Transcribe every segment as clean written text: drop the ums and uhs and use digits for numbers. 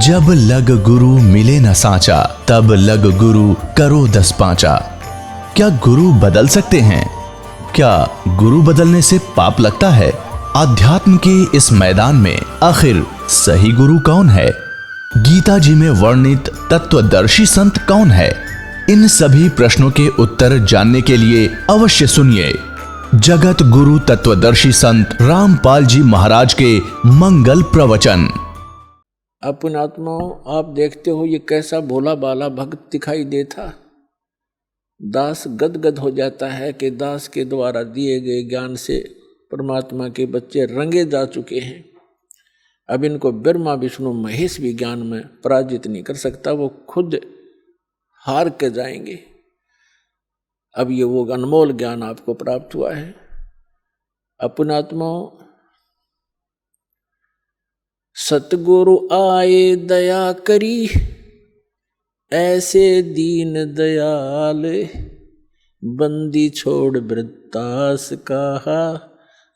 जब लग गुरु मिले न सांचा, तब लग गुरु करो 10 पांचा। क्या गुरु बदल सकते हैं? क्या गुरु बदलने से पाप लगता है? अध्यात्म के इस मैदान में आखिर सही गुरु कौन है? गीता जी में वर्णित तत्वदर्शी संत कौन है? इन सभी प्रश्नों के उत्तर जानने के लिए अवश्य सुनिए जगत गुरु तत्वदर्शी संत रामपाल जी महाराज के मंगल प्रवचन। अपन आत्माओं, आप देखते हो ये कैसा भोला बाला भक्त दिखाई देता। दास गदगद हो जाता है कि दास के द्वारा दिए गए ज्ञान से परमात्मा के बच्चे रंगे जा चुके हैं। अब इनको ब्रह्मा विष्णु महेश भी ज्ञान में पराजित नहीं कर सकता, वो खुद हार के जाएंगे। अब ये वो अनमोल ज्ञान आपको प्राप्त हुआ है। अपन आत्माओं, सतगुरु आए दया करी, ऐसे दीन दयाल, बंदी छोड़ वृत्तास कहा,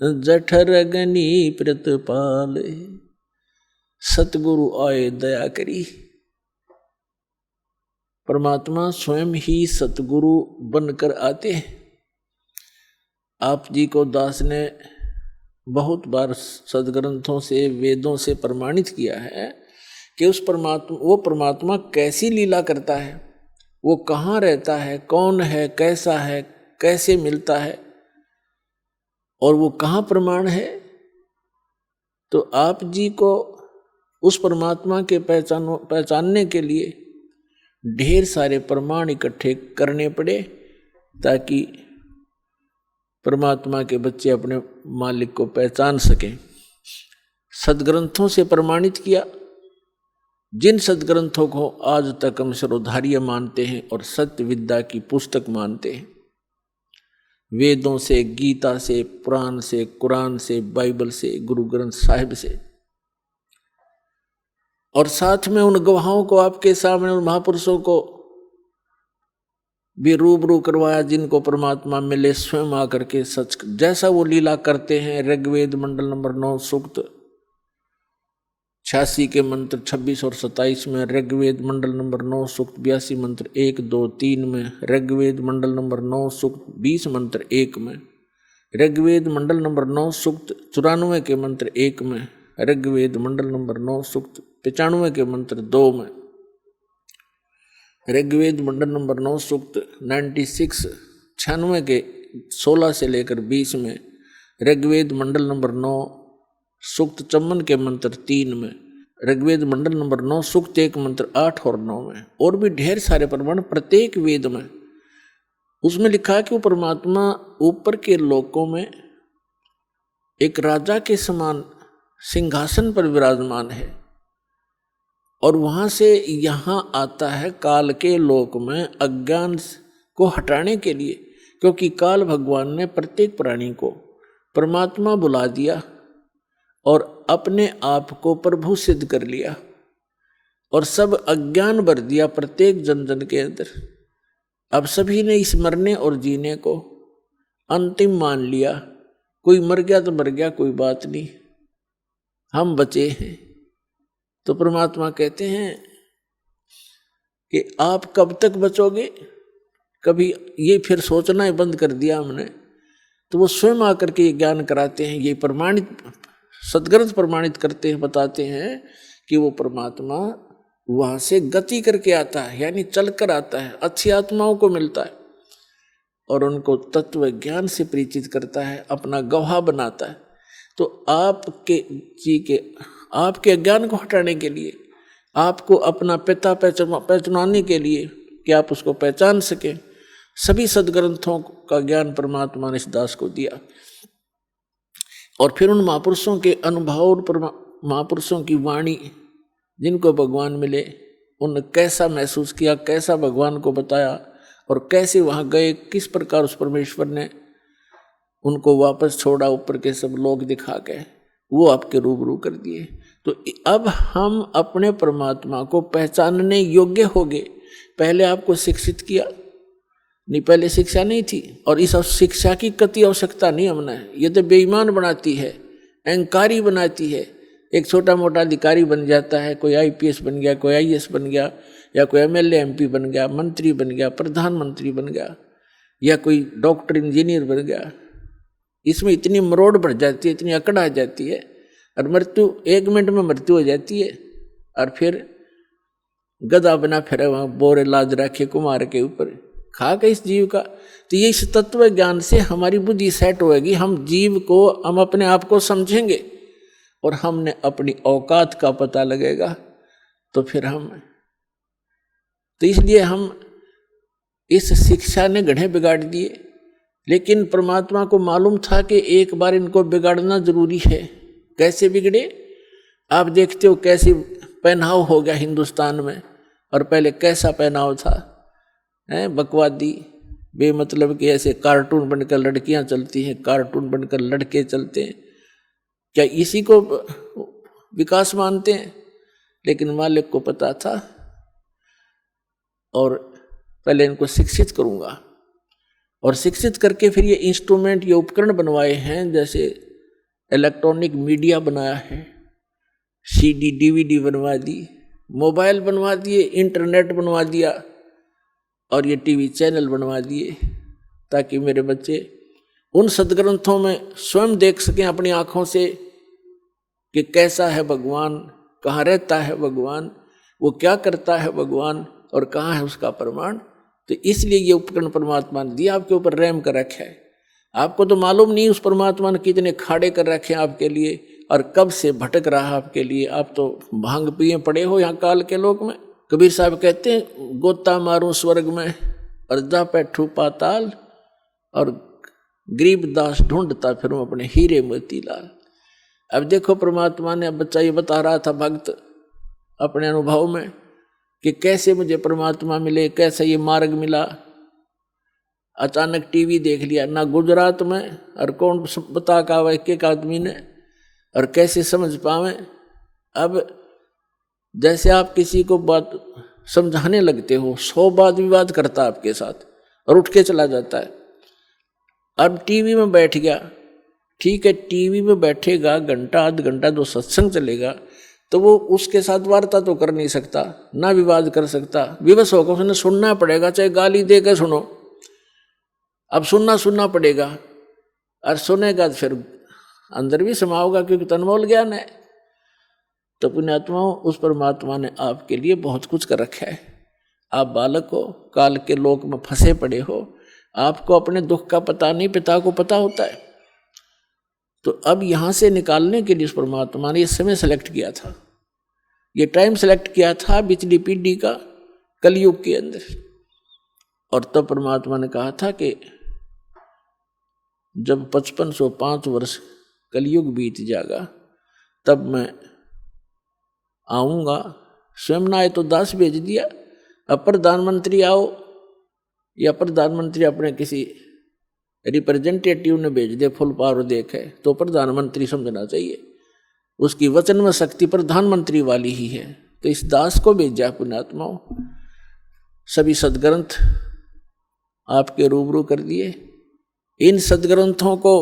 जठर गनी प्रतिपाल। सतगुरु आए दया करी। परमात्मा स्वयं ही सतगुरु बनकर आते हैं। आप जी को दास ने बहुत बार सदग्रंथों से वेदों से प्रमाणित किया है कि वो परमात्मा कैसी लीला करता है, वो कहाँ रहता है, कौन है, कैसा है, कैसे मिलता है और वो कहाँ प्रमाण है। तो आप जी को उस परमात्मा के पहचानने के लिए ढेर सारे प्रमाण इकट्ठे करने पड़े ताकि परमात्मा के बच्चे अपने मालिक को पहचान सकें। सदग्रंथों से प्रमाणित किया। जिन सदग्रंथों को आज तक हम सर्वधार्य मानते हैं और सत्य विद्या की पुस्तक मानते हैं, वेदों से, गीता से, पुराण से, कुरान से, बाइबल से, गुरु ग्रंथ साहिब से, और साथ में उन गवाहों को आपके सामने, उन महापुरुषों को भी रूबरू करवाया जिनको परमात्मा मिले स्वयं आकर के सच जैसा वो लीला करते हैं। ऋग्वेद मंडल नंबर 9 सूक्त 86 के मंत्र 26 और 27 में, ऋग्वेद मंडल नंबर 9 सूक्त 82 मंत्र 1, 2, 3 में, ऋग्वेद मंडल नंबर 9 सूक्त 20 मंत्र 1 में, ऋग्वेद मंडल नंबर 9 सूक्त 94 के मंत्र 1 में, ऋग्वेद मंडल नंबर 9 सूक्त 95 के मंत्र 2 में, ऋग्वेद मंडल नंबर 9 सूक्त 96 के 16 से लेकर 20 में, ऋग्वेद मंडल नंबर 9 सूक्त 54 के मंत्र 3 में, ऋग्वेद मंडल नंबर 9 सूक्त 1 मंत्र 8 और 9 में, और भी ढेर सारे प्रमाण प्रत्येक वेद में। उसमें लिखा है कि वो परमात्मा ऊपर के लोकों में एक राजा के समान सिंहासन पर विराजमान है और वहां से यहाँ आता है काल के लोक में अज्ञान को हटाने के लिए, क्योंकि काल भगवान ने प्रत्येक प्राणी को परमात्मा बुला दिया और अपने आप को प्रभु सिद्ध कर लिया और सब अज्ञान भर दिया प्रत्येक जन जन के अंदर। अब सभी ने इस मरने और जीने को अंतिम मान लिया। कोई मर गया तो मर गया, कोई बात नहीं, हम बचे हैं। तो परमात्मा कहते हैं कि आप कब तक बचोगे? कभी ये फिर सोचना ही बंद कर दिया हमने। तो वो स्वयं आकर के ये ज्ञान कराते हैं, ये प्रमाणित सदग्रंथ प्रमाणित करते हैं, बताते हैं कि वो परमात्मा वहाँ से गति करके आता है, यानी चल कर आता है, अच्छी आत्माओं को मिलता है और उनको तत्व ज्ञान से परिचित करता है, अपना गवाह बनाता है। तो आपके अज्ञान को हटाने के लिए, आपको अपना पिता पहचानने के लिए कि आप उसको पहचान सकें, सभी सदग्रंथों का ज्ञान परमात्मा ने इस दास को दिया। और फिर उन महापुरुषों के अनुभव और महापुरुषों की वाणी जिनको भगवान मिले, उन कैसा महसूस किया, कैसा भगवान को बताया और कैसे वहाँ गए, किस प्रकार उस परमेश्वर ने उनको वापस छोड़ा, ऊपर के सब लोग दिखा के वो आपके रूबरू कर दिए। तो अब हम अपने परमात्मा को पहचानने योग्य हो गए। पहले आपको शिक्षित किया नहीं, पहले शिक्षा नहीं थी और इस शिक्षा की कति आवश्यकता नहीं हमने। ये तो बेईमान बनाती है, अहंकारी बनाती है, एक छोटा मोटा अधिकारी बन जाता है, कोई आईपीएस बन गया, कोई आईएएस बन गया, या कोई एमएलए एमपी बन गया, मंत्री बन गया, प्रधानमंत्री बन गया, या कोई डॉक्टर इंजीनियर बन गया। इसमें इतनी मरोड़ बढ़ जाती है, इतनी अकड़ आ जाती है, और मृत्यु 1 मिनट में मृत्यु हो जाती है। और फिर गधा बना फिर वहाँ बोरे लाद रखे कुमार के ऊपर, खा के इस जीव का। तो ये इस तत्व ज्ञान से हमारी बुद्धि सेट होएगी, हम जीव को, हम अपने आप को समझेंगे और हमने अपनी औकात का पता लगेगा। तो फिर हम, तो इसलिए हम, इस शिक्षा ने गढ़े बिगाड़ दिए। लेकिन परमात्मा को मालूम था कि एक बार इनको बिगाड़ना जरूरी है। कैसे बिगड़े? आप देखते हो कैसी पहनाव हो गया हिंदुस्तान में, और पहले कैसा पहनाव था, है बकवादी, बेमतलब के ऐसे कार्टून बनकर लड़कियां चलती हैं, कार्टून बनकर लड़के चलते हैं। क्या इसी को विकास मानते हैं? लेकिन मालिक को पता था, और पहले इनको शिक्षित करूंगा, और शिक्षित करके फिर ये इंस्ट्रूमेंट, ये उपकरण बनवाए हैं। जैसे इलेक्ट्रॉनिक मीडिया बनाया है, सीडी डीवीडी बनवा दी, मोबाइल बनवा दिए, इंटरनेट बनवा दिया, और ये टीवी चैनल बनवा दिए, ताकि मेरे बच्चे उन सदग्रंथों में स्वयं देख सकें अपनी आँखों से कि कैसा है भगवान, कहाँ रहता है भगवान, वो क्या करता है भगवान, और कहाँ है उसका प्रमाण। तो इसलिए ये उपकरण परमात्मा ने दिया, आपके ऊपर रहम कर रखा है। आपको तो मालूम नहीं उस परमात्मा ने कितने खाड़े कर रखे हैं आपके लिए, और कब से भटक रहा आपके लिए। आप तो भांग पिए पड़े हो यहाँ काल के लोक में। कबीर साहब कहते हैं, गोता मारूं स्वर्ग में और जा बैठूं पाताल, और गरीबदास ढूंढता फिरूं अपने हीरे मोतीलाल। अब देखो परमात्मा ने, अब बच्चा ये बता रहा था भक्त अपने अनुभव में कि कैसे मुझे परमात्मा मिले, कैसे ये मार्ग मिला। अचानक टीवी देख लिया, ना गुजरात में, और कौन बता का एक आदमी ने, और कैसे समझ पावे। अब जैसे आप किसी को बात समझाने लगते हो, 100 वाद विवाद करता आपके साथ और उठ के चला जाता है। अब टीवी में बैठ गया, ठीक है, टीवी में बैठेगा घंटा आध घंटा जो सत्संग चलेगा, तो वो उसके साथ वार्ता तो कर नहीं सकता, ना विवाद कर सकता, विवश होकर उसने सुनना पड़ेगा, चाहे गाली दे के सुनो। अब सुनना पड़ेगा, और सुनेगा तो फिर अंदर भी समा होगा, क्योंकि तनमोल ज्ञान है। तो पुण्यात्माओं, उस परमात्मा ने आपके लिए बहुत कुछ कर रखा है। आप बालक हो, काल के लोक में फंसे पड़े हो, आपको अपने दुख का पता नहीं, पिता को पता होता है। तो अब यहाँ से निकालने के लिए उस परमात्मा ने ये समय सेलेक्ट किया था, ये टाइम सेलेक्ट किया था पिछली पीढ़ी का, कलयुग के अंदर। और तब परमात्मा ने कहा था कि जब 5505 वर्ष कलयुग बीत जाएगा, तब मैं आऊँगा। स्वयं ना आए तो दास भेज दिया। अब प्रधानमंत्री आओ, या प्रधानमंत्री अपने किसी रिप्रेजेंटेटिव ने भेज दे, फुल पावर देखे, तो प्रधानमंत्री समझना चाहिए उसकी वचन में शक्ति प्रधानमंत्री वाली ही है। तो इस दास को भेजा पुण्यात्माओं। सभी सदग्रंथ आपके रूबरू कर दिए। इन सदग्रंथों को,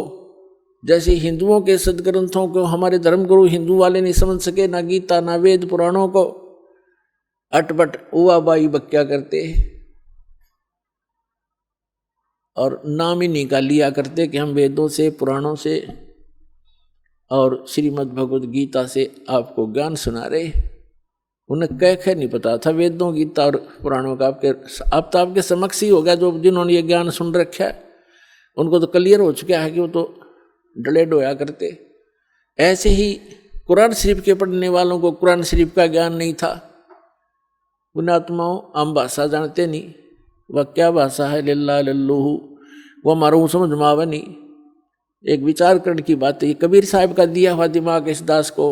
जैसे हिंदुओं के सदग्रंथों को हमारे धर्मगुरु हिंदू वाले नहीं समझ सके, ना गीता ना वेद पुराणों को, अटपट उवा बाई बक्या करते और नाम ही निकाल लिया करते कि हम वेदों से, पुराणों से और श्रीमद् भगवद गीता से आपको ज्ञान सुना रहे। उन्हें कह नहीं पता था वेदों, गीता और पुराणों का। अब तो आपके समक्ष ही हो गया, जो जिन्होंने ये ज्ञान सुन रखा है उनको तो क्लियर हो चुका है कि वो तो डले डोया करते। ऐसे ही कुरान शरीफ के पढ़ने वालों को कुरान शरीफ का ज्ञान नहीं था। पुण्यात्माओं, हम भाषा जानते नहीं, वह क्या भाषा है, लल्ला लल्लूहू, वो हमारा समझ में आवा नहीं। एक विचार करने की बात है। कबीर साहब का दिया हुआ दिमाग इस दास को,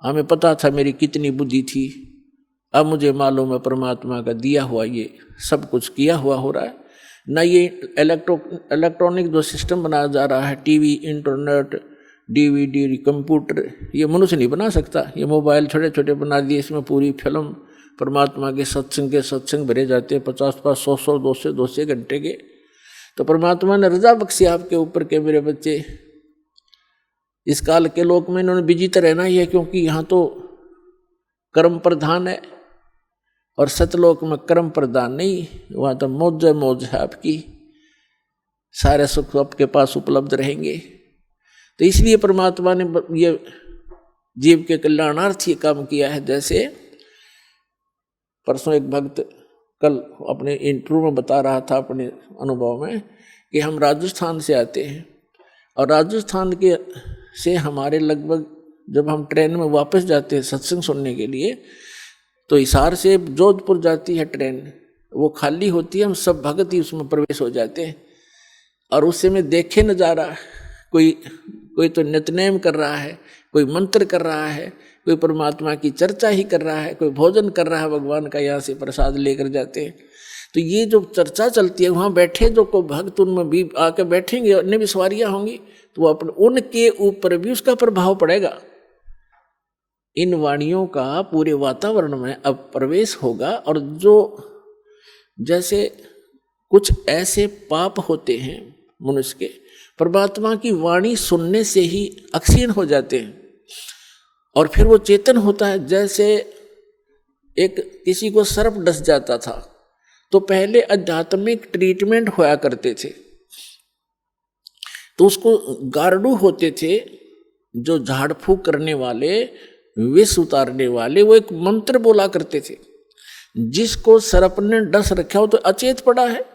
हमें पता था मेरी कितनी बुद्धि थी, अब मुझे मालूम है परमात्मा का दिया हुआ ये सब कुछ किया हुआ हो रहा है। ना ये इलेक्ट्रॉनिक जो सिस्टम बनाया जा रहा है, टीवी, इंटरनेट, डीवीडी, कंप्यूटर, ये मनुष्य नहीं बना सकता। ये मोबाइल छोटे छोटे बना दिए, इसमें पूरी फिल्म परमात्मा के सत्संग भरे जाते हैं, 50-50, 100-100, 200 घंटे के। तो परमात्मा ने रजा बख्शी आपके ऊपर के मेरे बच्चे इस काल के लोक में इन्होंने विजित रहना ही है, क्योंकि यहाँ तो कर्म प्रधान है और सतलोक में कर्म प्रधान नहीं, वहाँ तो मौज मौज है आपकी, सारे सुख आपके पास उपलब्ध रहेंगे। तो इसलिए परमात्मा ने ये जीव के कल्याणार्थ ये काम किया है। जैसे परसों एक भक्त कल अपने इंटरव्यू में बता रहा था अपने अनुभव में कि हम राजस्थान से आते हैं और राजस्थान के से हमारे लगभग जब हम ट्रेन में वापस जाते हैं सत्संग सुनने के लिए, तो हिसार से जोधपुर जाती है ट्रेन, वो खाली होती है, हम सब भगत ही उसमें प्रवेश हो जाते हैं। और उससे में देखे नजारा, कोई तो नित्यनेम कर रहा है, कोई मंत्र कर रहा है, कोई परमात्मा की चर्चा ही कर रहा है, कोई भोजन कर रहा है भगवान का, यहाँ से प्रसाद लेकर जाते हैं। तो ये जो चर्चा चलती है, वहाँ बैठे जो को भक्त उनमें भी आके बैठेंगे, अन्य भी सवारियाँ होंगी, तो वो अपने उनके ऊपर भी उसका प्रभाव पड़ेगा। इन वाणियों का पूरे वातावरण में अब प्रवेश होगा। और जो जैसे कुछ ऐसे पाप होते हैं मनुष्य के, परमात्मा की वाणी सुनने से ही अक्षीण हो जाते हैं और फिर वो चेतन होता है। जैसे एक किसी को सर्प डस जाता था तो पहले आध्यात्मिक ट्रीटमेंट होया करते थे, तो उसको गार्डू होते थे जो झाड़ फूक करने वाले, विष उतारने वाले, वो एक मंत्र बोला करते थे। जिसको सर्प ने डस रखा हो तो अचेत पड़ा है,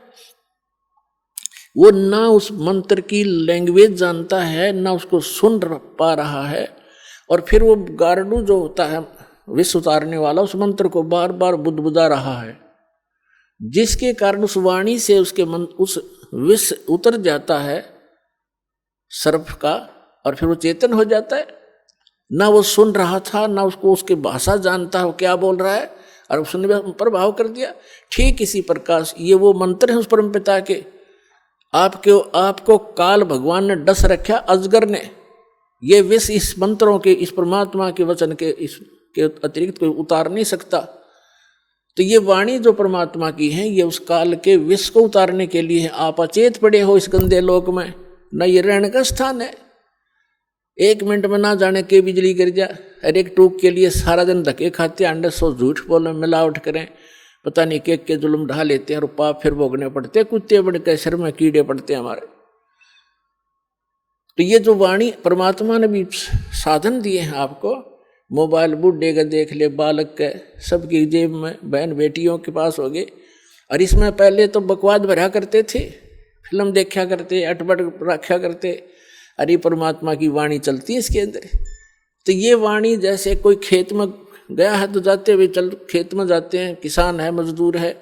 वो ना उस मंत्र की लैंग्वेज जानता है, ना उसको सुन पा रहा है, और फिर वो गार्डू जो होता है विष उतारने वाला, उस मंत्र को बार बार बुदबुदा रहा है, जिसके कारण उस वाणी से उसके उस विष उतर जाता है सर्प का, और फिर वो चेतन हो जाता है। ना वो सुन रहा था, ना उसको उसकी भाषा जानता है वो क्या बोल रहा है, और उसने प्रभाव कर दिया। ठीक इसी प्रकार ये वो मंत्र है उस परमपिता के, आपको काल भगवान ने डस रखा, अजगर ने, ये विष इस मंत्रों के, इस परमात्मा के वचन के इसके अतिरिक्त कोई उतार नहीं सकता। तो ये वाणी जो परमात्मा की है, ये उस काल के विष को उतारने के लिए है। आप अचेत पड़े हो इस गंदे लोक में, न ये रहने का स्थान है। 1 मिनट में ना जाने के बिजली गिर जा, हर एक टूक के लिए सारा दिन धक्के खाते, अंडे सो झूठ बोले, मिलावट करें, पता नहीं के जुल्म ढा लेते हैं और पाप फिर भोगने पड़ते हैं, कुत्ते बड़ के सिर में कीड़े पड़ते हैं हमारे। तो ये जो वाणी परमात्मा ने भी साधन दिए हैं आपको, मोबाइल बूढ़े का देख ले, बालक के सबकी जेब में, बहन बेटियों के पास हो गए। और इसमें पहले तो बकवाद भरा करते थे, फिल्म देखा करते, अटपट रखा करते, अरे परमात्मा की वाणी चलती है इसके अंदर। तो ये वाणी जैसे कोई खेत में गया है तो जाते हुए चल खेत में जाते हैं, किसान है, मजदूर है,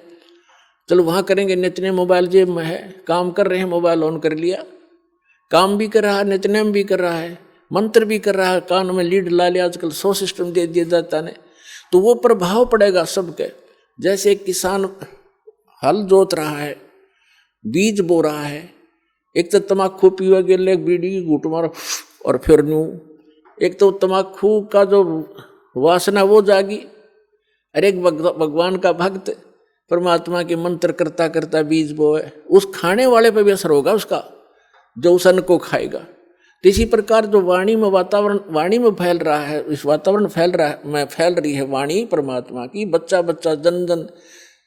चलो वहाँ करेंगे, नित्य मोबाइल जेब में है, काम कर रहे हैं, मोबाइल ऑन कर लिया, काम भी कर रहा है, नित्यनेम भी कर रहा है, मंत्र भी कर रहा है, कान में लीड ला लिया, आजकल 100 सिस्टम दे दिया जाता है, तो वो प्रभाव पड़ेगा सबके। जैसे किसान हल जोत रहा है, बीज बो रहा है, एक तो तम्बाकू पीवा के लिए बीड़ी घूट मार और फिर न्यू, एक तो तम्बाकू का जो वासना वो जागी। अरे एक भगवान का भक्त परमात्मा के मंत्र करता करता बीज बोए, उस खाने वाले पे भी असर होगा उसका, जो उस अन्न को खाएगा। तो इसी प्रकार जो वाणी में वातावरण, वाणी में फैल रहा है, इस वातावरण फैल रही है वाणी परमात्मा की। बच्चा बच्चा जन जन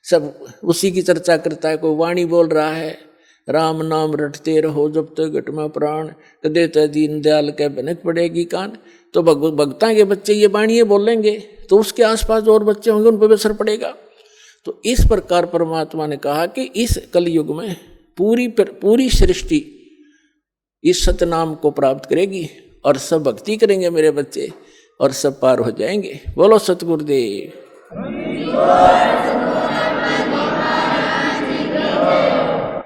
सब उसी की चर्चा करता है। कोई वाणी बोल रहा है, राम नाम रटते रहो जब तक घट में प्राण, कदे तो दीन दयाल के बनक पड़ेगी कान। तो भक्ता के बच्चे ये वाणी बोलेंगे तो उसके आसपास जो और बच्चे होंगे उन पर भी असर पड़ेगा। तो इस प्रकार परमात्मा ने कहा कि इस कलयुग में पूरी सृष्टि इस सतनाम को प्राप्त करेगी और सब भक्ति करेंगे मेरे बच्चे, और सब पार हो जाएंगे। बोलो सतगुरुदेव।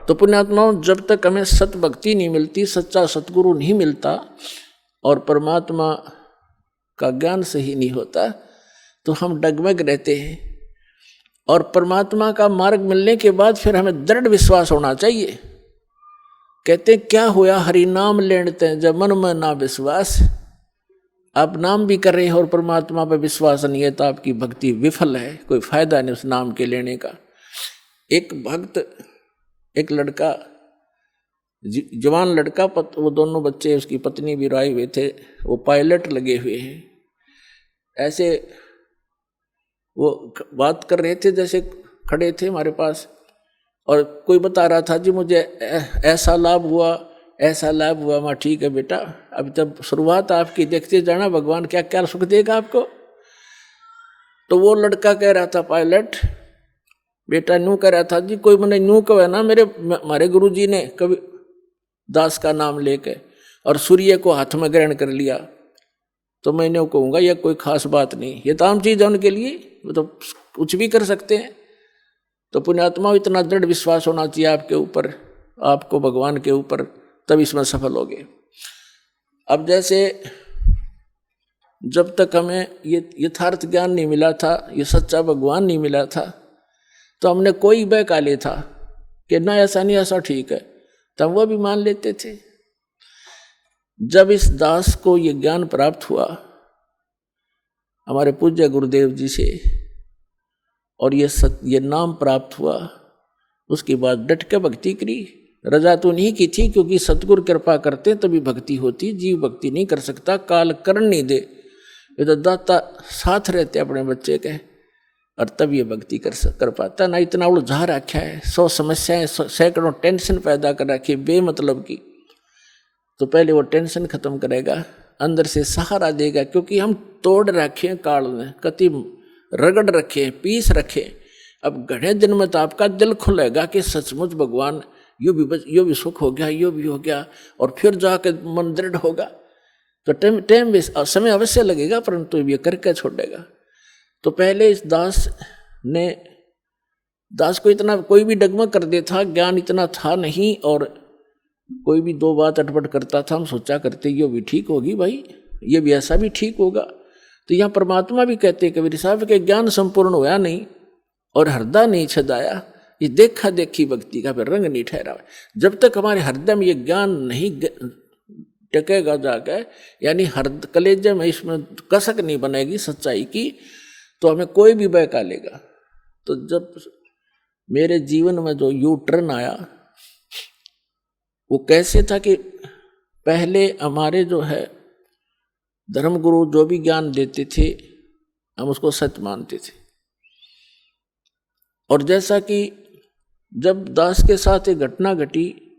तो पुण्यात्माओं, जब तक हमें सत भक्ति नहीं मिलती, सच्चा सतगुरु नहीं मिलता और परमात्मा का ज्ञान सही नहीं होता, तो हम डगमग रहते हैं। और परमात्मा का मार्ग मिलने के बाद फिर हमें दृढ़ विश्वास होना चाहिए। कहते क्या होया हरि नाम लेते जब मन में ना विश्वास। आप नाम भी कर रहे हो और परमात्मा पर विश्वास नहीं है तो आपकी भक्ति विफल है, कोई फायदा नहीं उस नाम के लेने का। एक भक्त, एक लड़का जवान लड़का, वो दोनों बच्चे, उसकी पत्नी भी आए हुए थे, वो पायलट लगे हुए हैं। ऐसे वो बात कर रहे थे, जैसे खड़े थे हमारे पास, और कोई बता रहा था जी मुझे ऐसा लाभ हुआ, ऐसा लाभ हुआ। मैं ठीक है बेटा, अभी तब शुरुआत आपकी, देखते जाना भगवान क्या क्या सुख देगा आपको। तो वो लड़का कह रहा था, पायलट बेटा न्यू कह रहा था जी, कोई मैंने न्यू कहा ना, हमारे गुरु जी ने कभी दास का नाम लेके और सूर्य को हाथ में ग्रहण कर लिया, तो मैंने कहूँगा यह कोई खास बात नहीं, ये तो आम चीज है उनके लिए, वो तो कुछ भी कर सकते हैं। तो पुण्यात्मा, इतना दृढ़ विश्वास होना चाहिए आपके ऊपर, आपको भगवान के ऊपर, तब इसमें सफल होगे। अब जैसे जब तक हमें ये यथार्थ ज्ञान नहीं मिला था, ये सच्चा भगवान नहीं मिला था, तो हमने कोई बहकाले था कि ना ऐसा नहीं, ऐसा ठीक है, तब वो भी मान लेते थे। जब इस दास को ये ज्ञान प्राप्त हुआ हमारे पूज्य गुरुदेव जी से, और ये नाम प्राप्त हुआ, उसके बाद डट के भक्ति करी। रजा तो नहीं की थी, क्योंकि सतगुरु कृपा करते तभी भक्ति होती, जीव भक्ति नहीं कर सकता, काल करण नहीं दे, ये तो दाता साथ रहते अपने बच्चे के, और तब ये भक्ति कर पाता ना। इतना उलझा रखा है, 100 समस्याएं, सैकड़ों टेंशन पैदा कर रखी बेमतलब की, तो पहले वो टेंशन खत्म करेगा, अंदर से सहारा देगा, क्योंकि हम तोड़ रखे काल में, कति रगड़ रखे, पीस रखे। अब घने दिन में तो आपका दिल खुलेगा कि सचमुच भगवान यो भी सुख हो गया, यो भी हो गया, और फिर जाके मन दृढ़ होगा। तो टाइम समय अवश्य लगेगा, परंतु ये करके छोड़ेगा। तो पहले इस दास को इतना कोई भी डगमग कर देता, ज्ञान इतना था नहीं, और कोई भी दो बात अटपट करता था, हम सोचा करते ये भी ठीक होगी भाई, ये भी ऐसा भी ठीक होगा। तो यहाँ परमात्मा भी कहते कबीर साहब के ज्ञान संपूर्ण होया नहीं और हृदय नहीं छदाया, ये देखा देखी भक्ति का फिर रंग नहीं ठहरा। जब तक हमारे हृदय में ये ज्ञान नहीं टकेगा जाकर, यानी कलेजे में इसमें कसक नहीं बनेगी सच्चाई की, तो हमें कोई भी बहका लेगा। तो जब मेरे जीवन में जो यू टर्न आया, वो कैसे था कि पहले हमारे जो है धर्मगुरु जो भी ज्ञान देते थे, हम उसको सत्य मानते थे। और जैसा कि जब दास के साथ एक घटना घटी,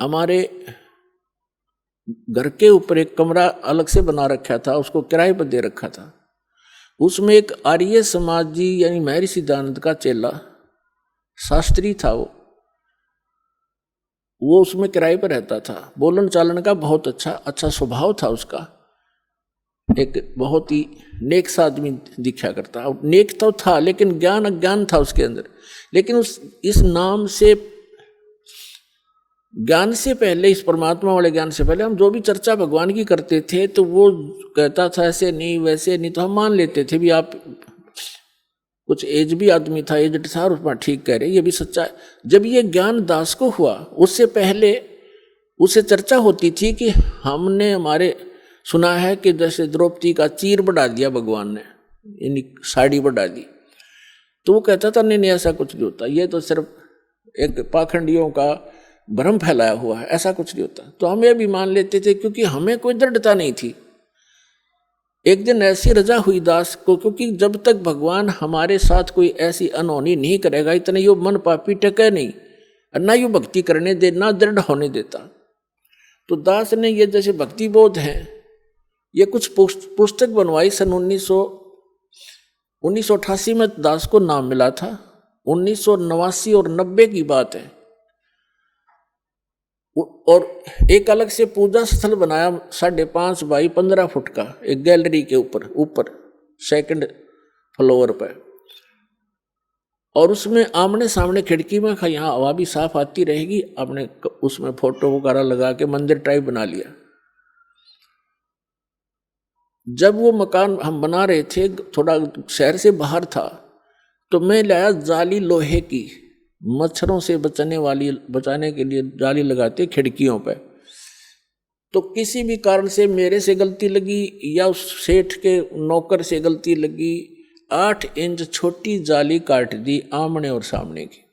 हमारे घर के ऊपर एक कमरा अलग से बना रखा था, उसको किराए पर दे रखा था। उसमें एक आर्य समाजी यानी महर्षि दयानंद का चेला शास्त्री था, वो उसमें किराए पर रहता था। बोलन चालन का बहुत अच्छा स्वभाव था उसका, एक बहुत ही नेक सा आदमी दिखा करता। नेक तो था, लेकिन ज्ञान अज्ञान था उसके अंदर। लेकिन इस नाम से, ज्ञान से पहले, इस परमात्मा वाले ज्ञान से पहले हम जो भी चर्चा भगवान की करते थे, तो वो कहता था ऐसे नहीं वैसे नहीं, तो हम मान लेते थे भी आप कुछ एज भी आदमी था, एजड था, और उसमें ठीक कह रहे, ये भी सच्चा है। जब ये ज्ञान दास को हुआ, उससे पहले उससे चर्चा होती थी कि हमने हमारे सुना है कि जैसे द्रौपदी का चीर बढ़ा दिया भगवान ने, यानी साड़ी बढ़ा दी। तो वो कहता था नहीं ऐसा कुछ नहीं होता, ये तो सिर्फ एक पाखंडियों का भ्रम फैलाया हुआ है, ऐसा कुछ नहीं होता। तो हम ये भी मान लेते थे, क्योंकि हमें कोई दृढ़ता नहीं थी। एक दिन ऐसी रजा हुई दास को, क्योंकि जब तक भगवान हमारे साथ कोई ऐसी अनहोनी नहीं करेगा, इतने यो मन पापी टके नहीं, ना यो भक्ति करने दे, ना दृढ़ होने देता। तो दास ने ये जैसे भक्ति बोध है, ये कुछ पुस्तक बनवाई सन 1988 में दास को नाम मिला था। 1989 और 90 की बात है। और एक अलग से पूजा स्थल बनाया 5.5 बाई 15 फुट का, एक गैलरी के ऊपर सेकंड फ्लोर पर। और उसमें आमने सामने खिड़की में यहाँ हवा भी साफ आती रहेगी, आपने उसमें फोटो वगैरह लगा के मंदिर टाइप बना लिया। जब वो मकान हम बना रहे थे, थोड़ा शहर से बाहर था, तो मैं लाया जाली लोहे की, मच्छरों से बचाने के लिए जाली लगाते खिड़कियों पे। तो किसी भी कारण से मेरे से गलती लगी या उस सेठ के नौकर से गलती लगी, 8 इंच छोटी जाली काट दी आमने और सामने की।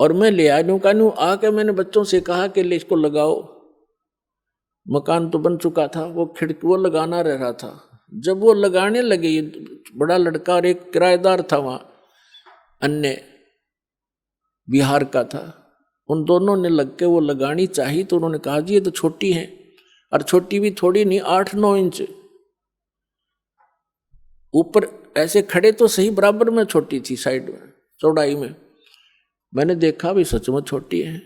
और मैं ले आया कानू आके मैंने बच्चों से कहा कि ले इसको लगाओ। मकान तो बन चुका था, वो खिड़की वो लगाना रह रहा था। जब वो लगाने लगे, ये बड़ा लड़का और एक किराएदार था वहाँ, अन्य बिहार का था, उन दोनों ने लग के वो लगानी चाहिए। तो उन्होंने कहा जी ये तो छोटी है, और छोटी भी थोड़ी नहीं, 8-9 इंच ऊपर ऐसे खड़े तो सही, बराबर में छोटी थी, साइड में चौड़ाई में। मैंने देखा भी सच में छोटी है।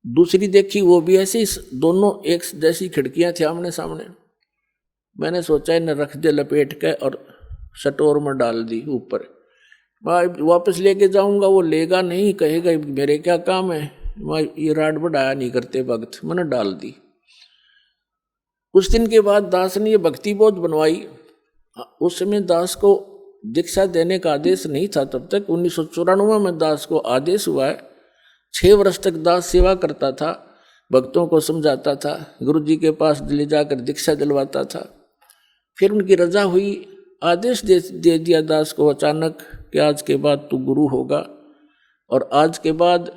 दूसरी देखी, वो भी ऐसी, दोनों एक जैसी खिड़कियां थी आमने सामने। मैंने सोचा इन्हें रख दे लपेट के और स्टोर में डाल दी ऊपर। वापस लेके जाऊंगा, वो लेगा नहीं, कहेगा मेरे क्या काम है, ये राड बढ़ाया नहीं करते वक्त। मैंने डाल दी। कुछ दिन के बाद दास ने ये भक्ति बोध बनवाई। उस समय दास को दीक्षा देने का आदेश नहीं था तब तक। 1994 में दास को आदेश हुआ है। 6 वर्ष तक दास सेवा करता था, भक्तों को समझाता था, गुरु जी के पास ले जाकर दीक्षा दिलवाता था। फिर उनकी रजा हुई, आदेश दे दिया दास को अचानक कि आज के बाद तू गुरु होगा। और आज के बाद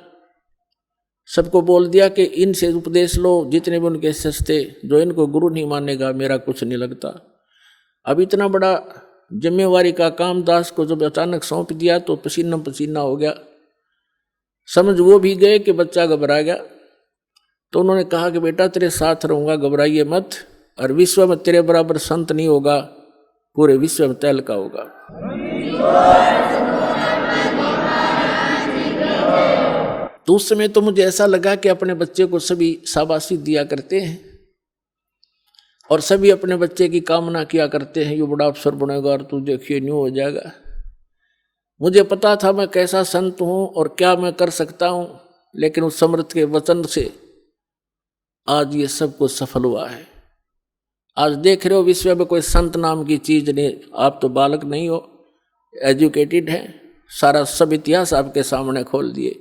सबको बोल दिया कि इनसे उपदेश लो, जितने भी उनके सस्ते, जो इनको गुरु नहीं मानेगा मेरा कुछ नहीं लगता। अब इतना बड़ा जिम्मेवारी का काम दास को जब अचानक सौंप दिया तो पसीना पसीना हो गया। समझ वो भी गए कि बच्चा घबरा गया। तो उन्होंने कहा कि बेटा तेरे साथ रहूंगा, घबराइए मत, और विश्व में तेरे बराबर संत नहीं होगा, पूरे विश्व में तैल का होगा। तो उस समय तो मुझे ऐसा लगा कि अपने बच्चे को सभी शाबाशी दिया करते हैं और सभी अपने बच्चे की कामना किया करते हैं, ये बड़ा अफसर बनेगा और तू देखिए न्यू हो जाएगा। मुझे पता था मैं कैसा संत हूं और क्या मैं कर सकता हूं, लेकिन उस समर्थ के वचन से आज ये सब कुछ सफल हुआ है। आज देख रहे हो विश्व में कोई संत नाम की चीज नहीं। आप तो बालक नहीं हो, एजुकेटेड हैं, सारा सब इतिहास आपके सामने खोल दिए।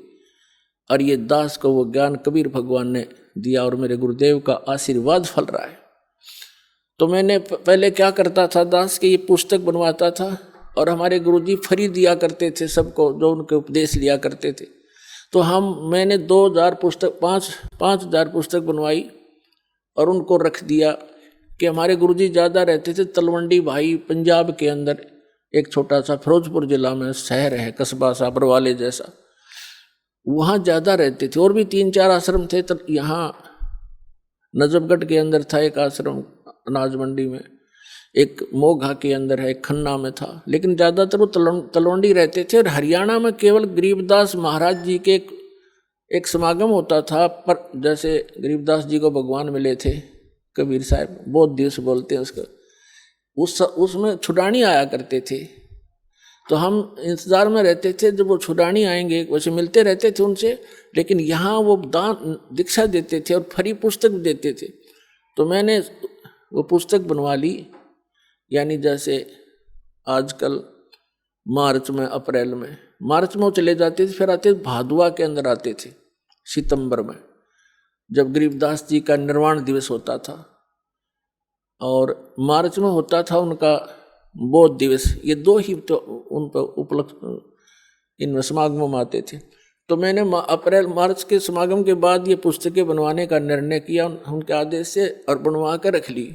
और ये दास को वो ज्ञान कबीर भगवान ने दिया और मेरे गुरुदेव का आशीर्वाद फल रहा है। तो मैंने पहले क्या करता था, दास की ये पुस्तक बनवाता था और हमारे गुरुजी फ्री दिया करते थे सबको जो उनके उपदेश लिया करते थे। तो मैंने 2000 पुस्तक 5,000 पुस्तक बनवाई और उनको रख दिया कि हमारे गुरुजी ज़्यादा रहते थे तलवंडी भाई, पंजाब के अंदर एक छोटा सा फिरोजपुर जिला में शहर है, कस्बा सा बरवाले जैसा, वहाँ ज़्यादा रहते थे। और भी 3-4 आश्रम थे। तो यहाँ नजफगढ़ के अंदर था एक आश्रम, अनाज मंडी में, एक मोघा के अंदर है, एक खन्ना में था, लेकिन ज़्यादातर वो तलवंडी रहते थे। और हरियाणा में केवल गरीबदास महाराज जी के एक समागम होता था। पर जैसे गरीबदास जी को भगवान मिले थे कबीर साहब, बहुत दिवस बोलते हैं उसका, उसमें छुड़ानी आया करते थे। तो हम इंतज़ार में रहते थे जब वो छुड़ानी आएंगे, वैसे मिलते रहते थे उनसे, लेकिन यहाँ वो दान दीक्षा देते थे और फ्री पुस्तक देते थे। तो मैंने वो पुस्तक बनवा ली। यानी जैसे आजकल मार्च में, अप्रैल में, मार्च में वो चले जाते थे, फिर आते भादुआ के अंदर आते थे सितंबर में, जब गरीबदास जी का निर्वाण दिवस होता था, और मार्च में होता था उनका बोध दिवस। ये 2 ही तो उन पर उपलक्ष्य इन समागमों में आते थे। तो मैंने अप्रैल मार्च के समागम के बाद ये पुस्तकें बनवाने का निर्णय किया उनके आदेश से और बनवा कर रख ली।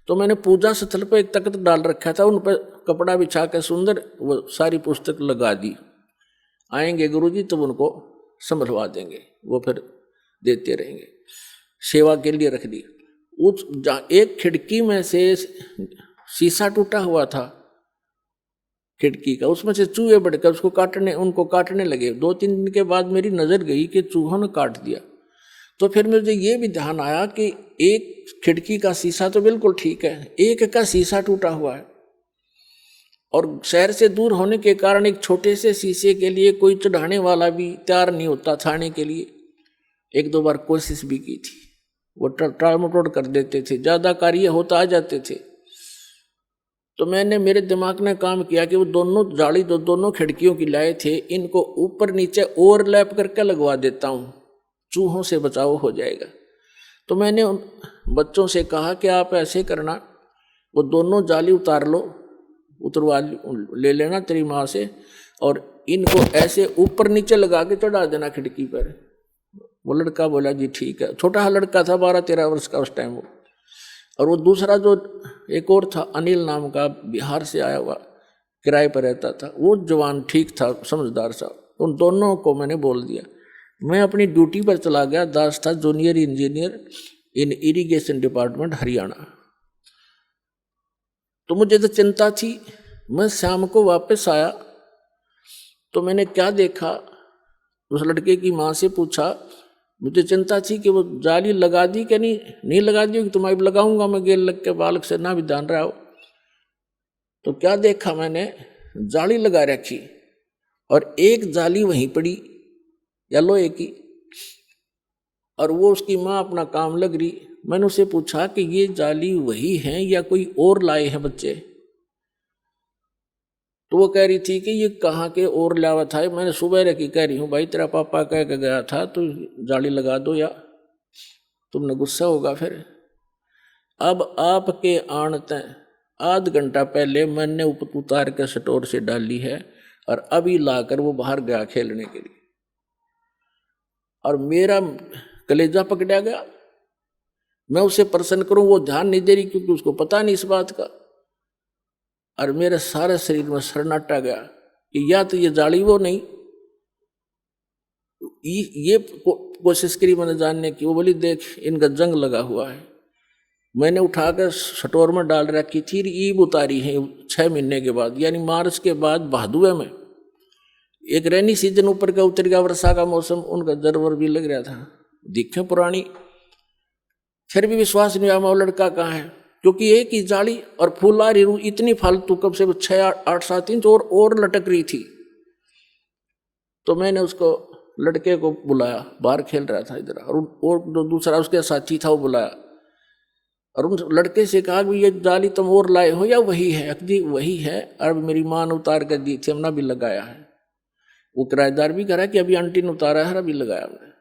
तो मैंने पूजा स्थल पर एक तख्त डाल रखा था, उन पर कपड़ा बिछा कर सुंदर वो सारी पुस्तक लगा दी। आएंगे गुरुजी तब उनको संभलवा देंगे, वो फिर देते रहेंगे। सेवा के लिए रख दी। उस एक खिड़की में से शीशा टूटा हुआ था खिड़की का, उसमें से चूहे बढ़कर उनको काटने लगे। 2-3 दिन के बाद मेरी नज़र गई कि चूहों ने काट दिया। तो फिर मुझे ये भी ध्यान आया कि एक खिड़की का शीशा तो बिल्कुल ठीक है, एक का शीशा टूटा हुआ है, और शहर से दूर होने के कारण एक छोटे से शीशे के लिए कोई चढ़ाने वाला भी तैयार नहीं होता छाने के लिए। 1-2 बार कोशिश भी की थी, वो टाल मटोड़ कर देते थे, ज़्यादा कार्य होता आ जाते थे। तो मेरे दिमाग ने काम किया कि वो दोनों जाली जो दोनों खिड़कियों की लाए थे, इनको ऊपर नीचे ओवरलैप करके लगवा देता हूँ, चूहों से बचाव हो जाएगा। तो मैंने उन बच्चों से कहा कि आप ऐसे करना, वो दोनों जाली उतार लो, ले लेना तेरी माँ से, और इनको ऐसे ऊपर नीचे लगा के चढ़ा देना खिड़की पर। वो लड़का बोला जी ठीक है, छोटा लड़का था 12-13 वर्ष का उस टाइम वो। और वो दूसरा जो एक और था अनिल नाम का, बिहार से आया हुआ, किराए पर रहता था, वो जवान ठीक था, समझदार सा। उन दोनों को मैंने बोल दिया। मैं अपनी ड्यूटी पर चला गया। दास था जूनियर इंजीनियर इन इरिगेशन डिपार्टमेंट हरियाणा। तो मुझे तो चिंता थी। मैं शाम को वापस आया तो मैंने क्या देखा, उस लड़के की माँ से पूछा। मुझे चिंता थी कि वो जाली लगा दी कि नहीं लगा दी, कि तुम्हारी लगाऊंगा मैं गेल लग के बालक से ना भी जान रहा हो। तो क्या देखा मैंने, जाली लगा रखी और एक जाली वहीं पड़ी या लोहे की, और वो उसकी माँ अपना काम लग रही। मैंने उसे पूछा कि ये जाली वही है या कोई और लाए हैं बच्चे। तो वो कह रही थी कि ये कहाँ के और लावा था। मैंने सुबह रखी, कह रही हूँ भाई तेरा पापा कह के गया था तो जाली लगा दो, या तुमने गुस्सा होगा फिर। अब आपके आने आध घंटा पहले मैंने उतार के स्टोर से डाली है और अभी लाकर वो बाहर गया खेलने के लिए, और मेरा कलेजा पकड़ा गया। मैं उसे प्रसन्न करूं, वो ध्यान नहीं दे रही क्योंकि उसको पता नहीं इस बात का। और मेरे सारे शरीर में सन्नाटा गया कि या तो ये जाली वो नहीं, ये कोशिश करी मैंने जानने की। वो बोली देख इनका जंग लगा हुआ है। मैंने उठाकर स्टोर में डाल रखी थी, ईब उतारी है 6 महीने के बाद, यानी मार्च के बाद भादुए में। एक रेनी सीजन ऊपर का उतर गया, वर्षा का मौसम, उनका जरवर भी लग रहा था, दिखे पुरानी। फिर भी विश्वास नहीं आया वो लड़का कहाँ है, क्योंकि एक ही जाली और फूलदारी रू इतनी फालतू, कब से 6-8-7 इंच और लटक रही थी। तो मैंने उसको लड़के को बुलाया, बाहर खेल रहा था इधर, और जो दूसरा उसके साथी था वो बुलाया और उन लड़के से कहा कि ये जाली तुम और लाए हो या वही है? अक्दी वही है, अब मेरी माँ ने उतार कर दी थी, हमने भी लगाया है। वो किराएदार भी कह रहा है कि अभी आंटी ने उतारा है, अभी लगाया हमने।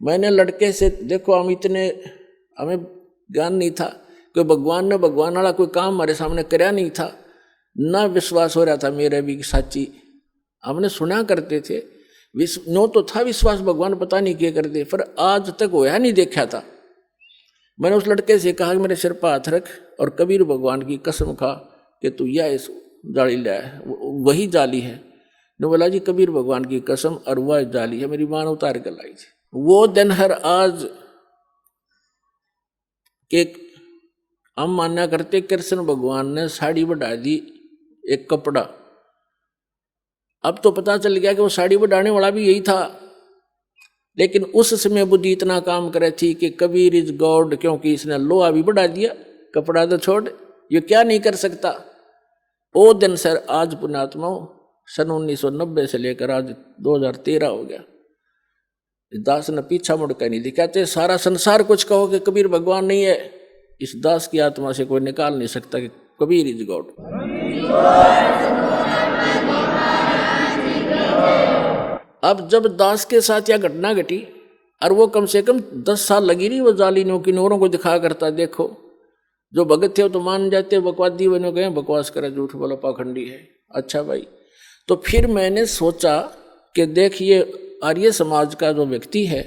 मैंने लड़के से, देखो हमें ज्ञान नहीं था, कोई भगवान वाला कोई काम हमारे सामने कराया नहीं था, ना विश्वास हो रहा था मेरे भी साची। हमने सुना करते थे, नो तो था विश्वास, भगवान पता नहीं क्या करते, पर आज तक होया नहीं देखा था। मैंने उस लड़के से कहा कि मेरे सिर पर हाथ रख और कबीर भगवान की कसम खा कि तू यह इस जाली लाया है, वही जाली है। ने बोला जी कबीर भगवान की कसम, और वह जाली है, मेरी मां ने उतार कर लाई थी। वो दिन हर आज के हम मान्या करते कृष्ण भगवान ने साड़ी बढ़ा दी एक कपड़ा। अब तो पता चल गया कि वो साड़ी बढ़ाने वाला भी यही था, लेकिन उस समय बुद्धि इतना काम करे थी कि कबीर इज गॉड, क्योंकि इसने लोहा भी बढ़ा दिया, कपड़ा तो छोड़, ये क्या नहीं कर सकता। वो दिन सर आज पुण्यात्मा सन 1990 से लेकर आज 2013 हो गया, दास ने पीछा मुड़कर नहीं दिखाते। सारा संसार कुछ कहो कि कबीर भगवान नहीं है, इस दास की आत्मा से कोई निकाल नहीं सकता कि कबीर इज गॉड। अब जब दास के साथ यह घटना घटी, और वो कम से कम 10 साल लगी रही वो जाली नौरों को दिखा करता, देखो जो भगत थे वो तो मान जाते, बकवादी बने गए, बकवास करे, झूठ बोला, पाखंडी है। अच्छा भाई, तो फिर मैंने सोचा कि देखिए आर्य समाज का जो व्यक्ति है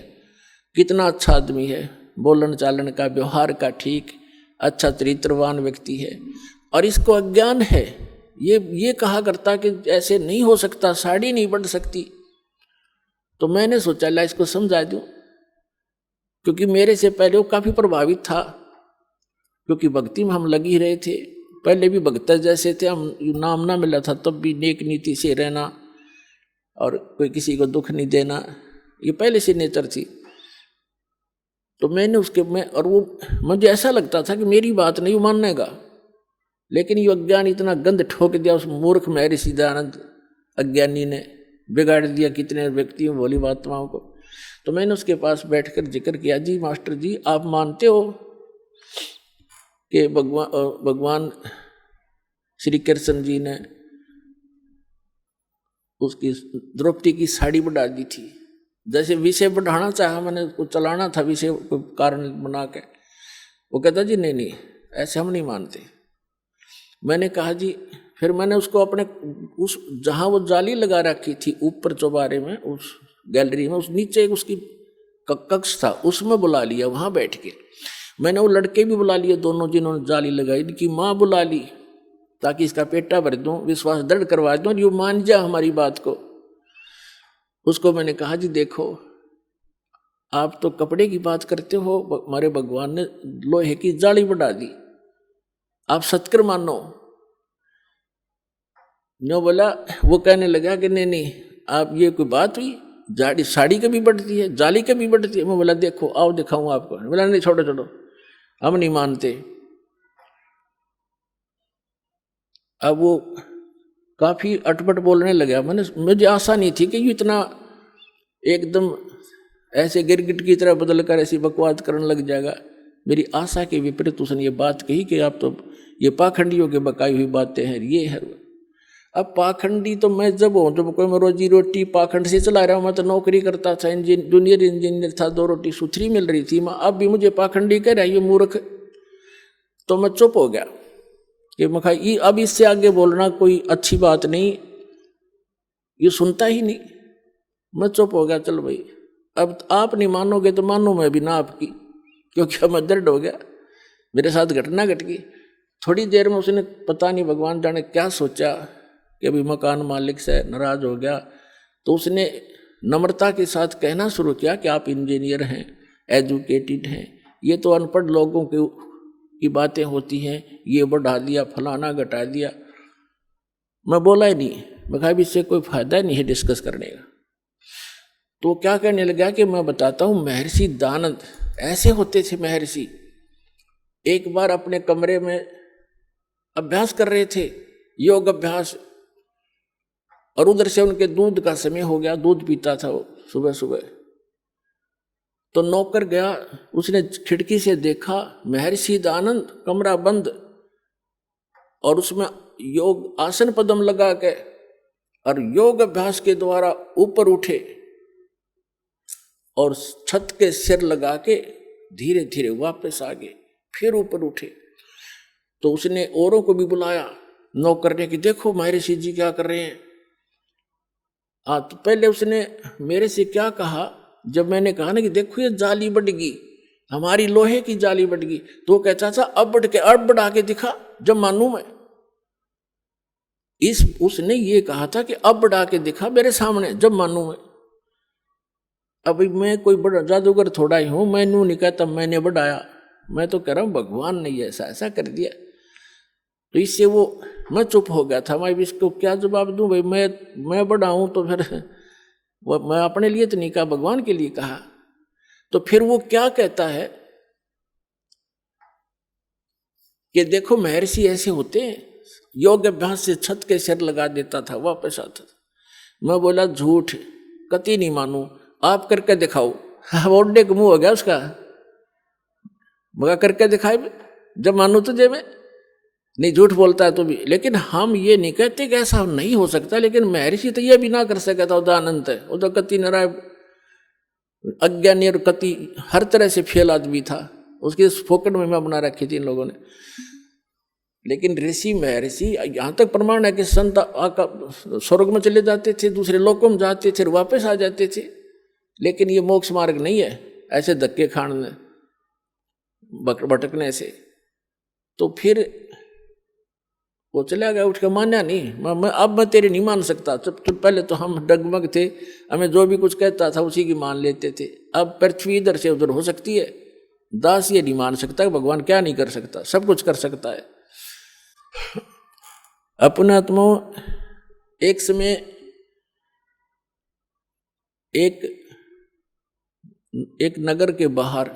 कितना अच्छा आदमी है, बोलन चालन का, व्यवहार का ठीक, अच्छा चरित्रवान व्यक्ति है, और इसको अज्ञान है। ये कहा करता कि ऐसे नहीं हो सकता, साड़ी नहीं बढ़ सकती। तो मैंने सोचा ला इसको समझा दूं, क्योंकि मेरे से पहले वो काफी प्रभावित था, क्योंकि भक्ति में हम लगी रहे थे, पहले भी भक्त जैसे थे हम, नाम ना मिला था तब भी नेक नीति से रहना और कोई किसी को दुख नहीं देना, ये पहले से नेचर थी। तो मैंने और वो मुझे ऐसा लगता था कि मेरी बात नहीं मानेगा, लेकिन ये अज्ञान इतना गंद ठोक दिया उस मूर्ख महर्षि सिद्धानंद अज्ञानी ने, बिगाड़ दिया कितने व्यक्तियों भोली आत्माओं को। तो मैंने उसके पास बैठकर जिक्र किया, जी मास्टर जी आप मानते हो कि भगवान श्री कृष्ण जी ने उसकी द्रौपदी की साड़ी बढ़ा दी थी? जैसे विषय बढ़ाना चाहा मैंने, उसको चलाना था विषय को कारण बना के। वो कहता जी नहीं ऐसे हम नहीं मानते। मैंने कहा जी, फिर मैंने उसको अपने उस जहां वो जाली लगा रखी थी ऊपर चौबारे में, उस गैलरी में, उस नीचे उसकी कक्ष था, उसमें बुला लिया, वहां बैठ के मैंने वो लड़के भी बुला लिए दोनों जिन्होंने जाली लगाई, इनकी माँ बुला ली ताकि इसका पेटा भर दूं, विश्वास दृढ़ करवा दूं, ये मान जा हमारी बात को। उसको मैंने कहा जी देखो, आप तो कपड़े की बात करते हो, हमारे भगवान ने लोहे की जाली बढ़ा दी, आप सत्कर मानो। जो बोला, वो कहने लगा कि नहीं नहीं, आप ये कोई बात हुई, जाड़ी साड़ी कभी बढ़ती है, जाली कभी बढ़ती है। मैं बोला देखो आओ दिखाऊं आपको। बोला नहीं छोड़ो छोड़ो, हम नहीं मानते। अब वो काफी अटपट बोलने लगा। मुझे आशा नहीं थी कि ये इतना एकदम ऐसे गिरगिट की तरह बदल कर ऐसी बकवास करने लग जाएगा। मेरी आशा के विपरीत उसने ये बात कही कि आप तो ये पाखंडियों के बकाई हुई बातें हैं, ये है। अब पाखंडी तो मैं जब हूँ, जब कोई मैं रोजी रोटी पाखंड से चला रहा हूँ। मैं तो नौकरी करता था, जूनियर इंजीनियर था, 2 रोटी सुथरी मिल रही थी। मैं अब भी मुझे पाखंडी कह रहा है ये मूर्ख। तो मैं चुप हो गया कि मैं अब इससे आगे बोलना कोई अच्छी बात नहीं, ये सुनता ही नहीं। मैं चुप हो गया, चल भाई अब आप नहीं मानोगे तो मानो मैं भी ना आपकी, क्योंकि मैं दर्द हो गया, मेरे साथ घटना घट गई। थोड़ी देर में उसने पता नहीं भगवान जाने क्या सोचा कि अभी मकान मालिक से नाराज हो गया। तो उसने नम्रता के साथ कहना शुरू किया कि आप इंजीनियर हैं, एजुकेटेड हैं, ये तो अनपढ़ लोगों की बातें होती हैं, ये बढ़ा दिया, फलाना घटा दिया। मैं बोला ही नहीं, मैं कहा इससे कोई फायदा नहीं है डिस्कस करने का। तो क्या कहने लगा कि मैं बताता हूँ, महर्षि दानंद ऐसे होते थे। महर्षि एक बार अपने कमरे में अभ्यास कर रहे थे, योग अभ्यास, और उधर से उनके दूध का समय हो गया, दूध पीता था वो सुबह सुबह। तो नौकर गया, उसने खिड़की से देखा महर्षि दानंद कमरा बंद, और उसमें योग आसन पद्म लगा के और योग अभ्यास के द्वारा ऊपर उठे और छत के सिर लगा के धीरे धीरे वापस आ गए, फिर ऊपर उठे। तो उसने औरों को भी बुलाया नौकर ने कि देखो महर्षि जी क्या कर रहे हैं। तो पहले उसने मेरे से क्या कहा, जब मैंने कहा ना कि देखो ये जाली बढ़ गई, हमारी लोहे की जाली बढ़ गई, तो वो कहता था अब बढ़ा के दिखा जब मानू मैं। उसने ये कहा था कि अब बढ़ा के दिखा मेरे सामने जब मानू मैं। अभी मैं कोई बड़ा जादूगर थोड़ा ही हूं, मैं नहीं कहता मैंने बढ़ाया, मैं तो कह रहा हूं भगवान ने ऐसा कर दिया। तो इससे वो मैं चुप हो गया था। मैं इसको क्या जवाब दूं भाई, मैं बढ़ाऊं तो फिर मैं अपने लिए तो नहीं कहा, भगवान के लिए कहा। तो फिर वो क्या कहता है कि देखो महर्षि ऐसे होते हैं, योग अभ्यास से छत के सिर लगा देता था, वापस आता था। मैं बोला झूठ, कति नहीं मानू, आप करके दिखाओ। ओडे का मुंह हो गया उसका, मगर करके दिखाए जब मानू तुझे में नहीं, झूठ बोलता है तो भी। लेकिन हम ये नहीं कहते कि ऐसा नहीं हो सकता, लेकिन महर्षि तो ये भी ना कर सका था, उदानंत है। वो तो कति नाराय अज्ञानी और कति हर तरह से फेल आदमी था, उसकी फोकट में बना रखी थी इन लोगों ने। लेकिन ऋषि महर्षि यहाँ तक प्रमाण है कि संत स्वर्ग में चले जाते थे, दूसरे लोकों में जाते थे, वापस आ जाते थे। लेकिन ये मोक्ष मार्ग नहीं है ऐसे धक्के खाने भटकने से। तो फिर वो चला गया, उठ के माना नहीं। अब मैं तेरे नहीं मान सकता। तो पहले तो हम डगमग थे, हमें जो भी कुछ कहता था उसी की मान लेते थे। अब पृथ्वी इधर से उधर हो सकती है, दास ये नहीं मान सकता भगवान क्या नहीं कर सकता, सब कुछ कर सकता है। अपना आत्मा एक समय एक नगर के बाहर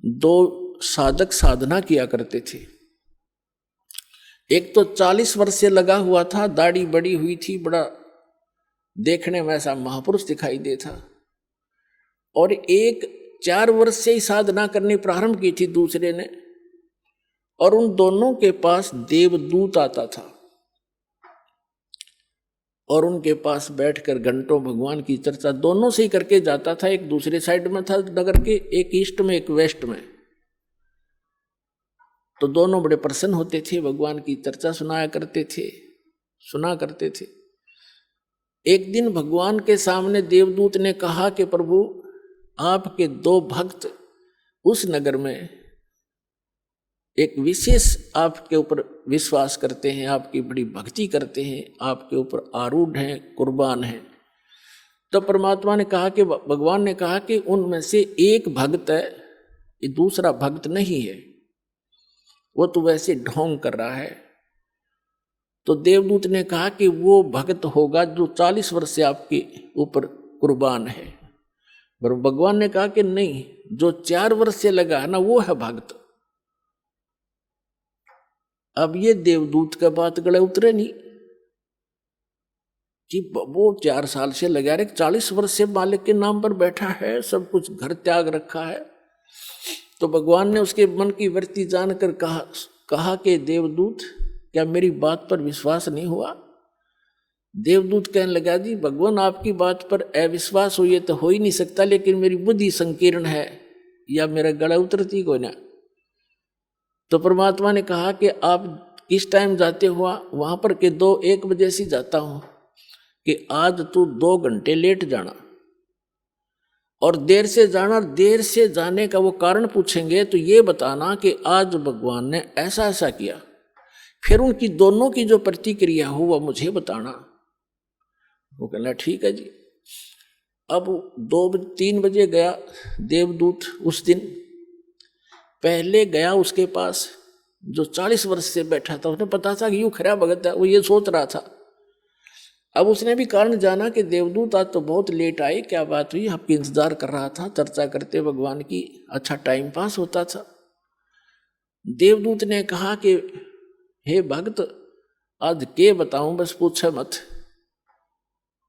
2 साधक साधना किया करते थे। एक तो 40 वर्ष से लगा हुआ था, दाढ़ी बड़ी हुई थी, बड़ा देखने में ऐसा महापुरुष दिखाई देता। और एक 4 वर्ष से ही साधना करनी प्रारंभ की थी दूसरे ने, और उन दोनों के पास देवदूत आता था और उनके पास बैठकर घंटों भगवान की चर्चा दोनों से ही करके जाता था। एक दूसरे साइड में था नगर के, एक ईस्ट में एक वेस्ट में। तो दोनों बड़े प्रसन्न होते थे, भगवान की चर्चा सुनाया करते थे। सुना करते थे। एक दिन भगवान के सामने देवदूत ने कहा कि प्रभु, आपके 2 भक्त उस नगर में एक विशेष आपके ऊपर विश्वास करते हैं, आपकी बड़ी भक्ति करते हैं, आपके ऊपर आरूढ़ हैं, कुर्बान हैं। तो परमात्मा ने कहा कि भगवान ने कहा कि उनमें से एक भक्त है, ये दूसरा भक्त नहीं है, वो तो वैसे ढोंग कर रहा है। तो देवदूत ने कहा कि वो भक्त होगा जो 40 वर्ष से आपके ऊपर कुर्बान है। पर भगवान ने कहा कि नहीं, जो 4 वर्ष से लगा है ना, वो है भक्त। अब ये देवदूत का बात गले उतरे नहीं कि वो 4 साल से लगा रहे, 40 वर्ष से मालिक के नाम पर बैठा है, सब कुछ घर त्याग रखा है। तो भगवान ने उसके मन की वृत्ति जानकर कहा कि देवदूत, क्या मेरी बात पर विश्वास नहीं हुआ? देवदूत कहने लगा, जी भगवान, आपकी बात पर अविश्वास हो ये तो हो ही नहीं सकता, लेकिन मेरी बुद्धि संकीर्ण है, या मेरा गला उतरती को ना। तो परमात्मा ने कहा कि आप किस टाइम जाते हुआ वहां पर के 1 बजे से जाता हूं, कि आज तू 2 घंटे लेट जाना और देर से जाना। देर से जाने का वो कारण पूछेंगे तो ये बताना कि आज भगवान ने ऐसा ऐसा किया, फिर उनकी दोनों की जो प्रतिक्रिया हो वह मुझे बताना। वो कहना ठीक है जी। अब 2-3 बजे गया देवदूत। उस दिन पहले गया उसके पास जो 40 वर्ष से बैठा था, उसने पता था कि यूं खरा भगत है, वो ये सोच रहा था। अब उसने भी कारण जाना कि देवदूत आज तो बहुत लेट आए, क्या बात हुई? आपकी इंतजार कर रहा था, चर्चा करते भगवान की, अच्छा टाइम पास होता था। देवदूत ने कहा कि हे भक्त, आज के बताऊं, बस पूछे मत,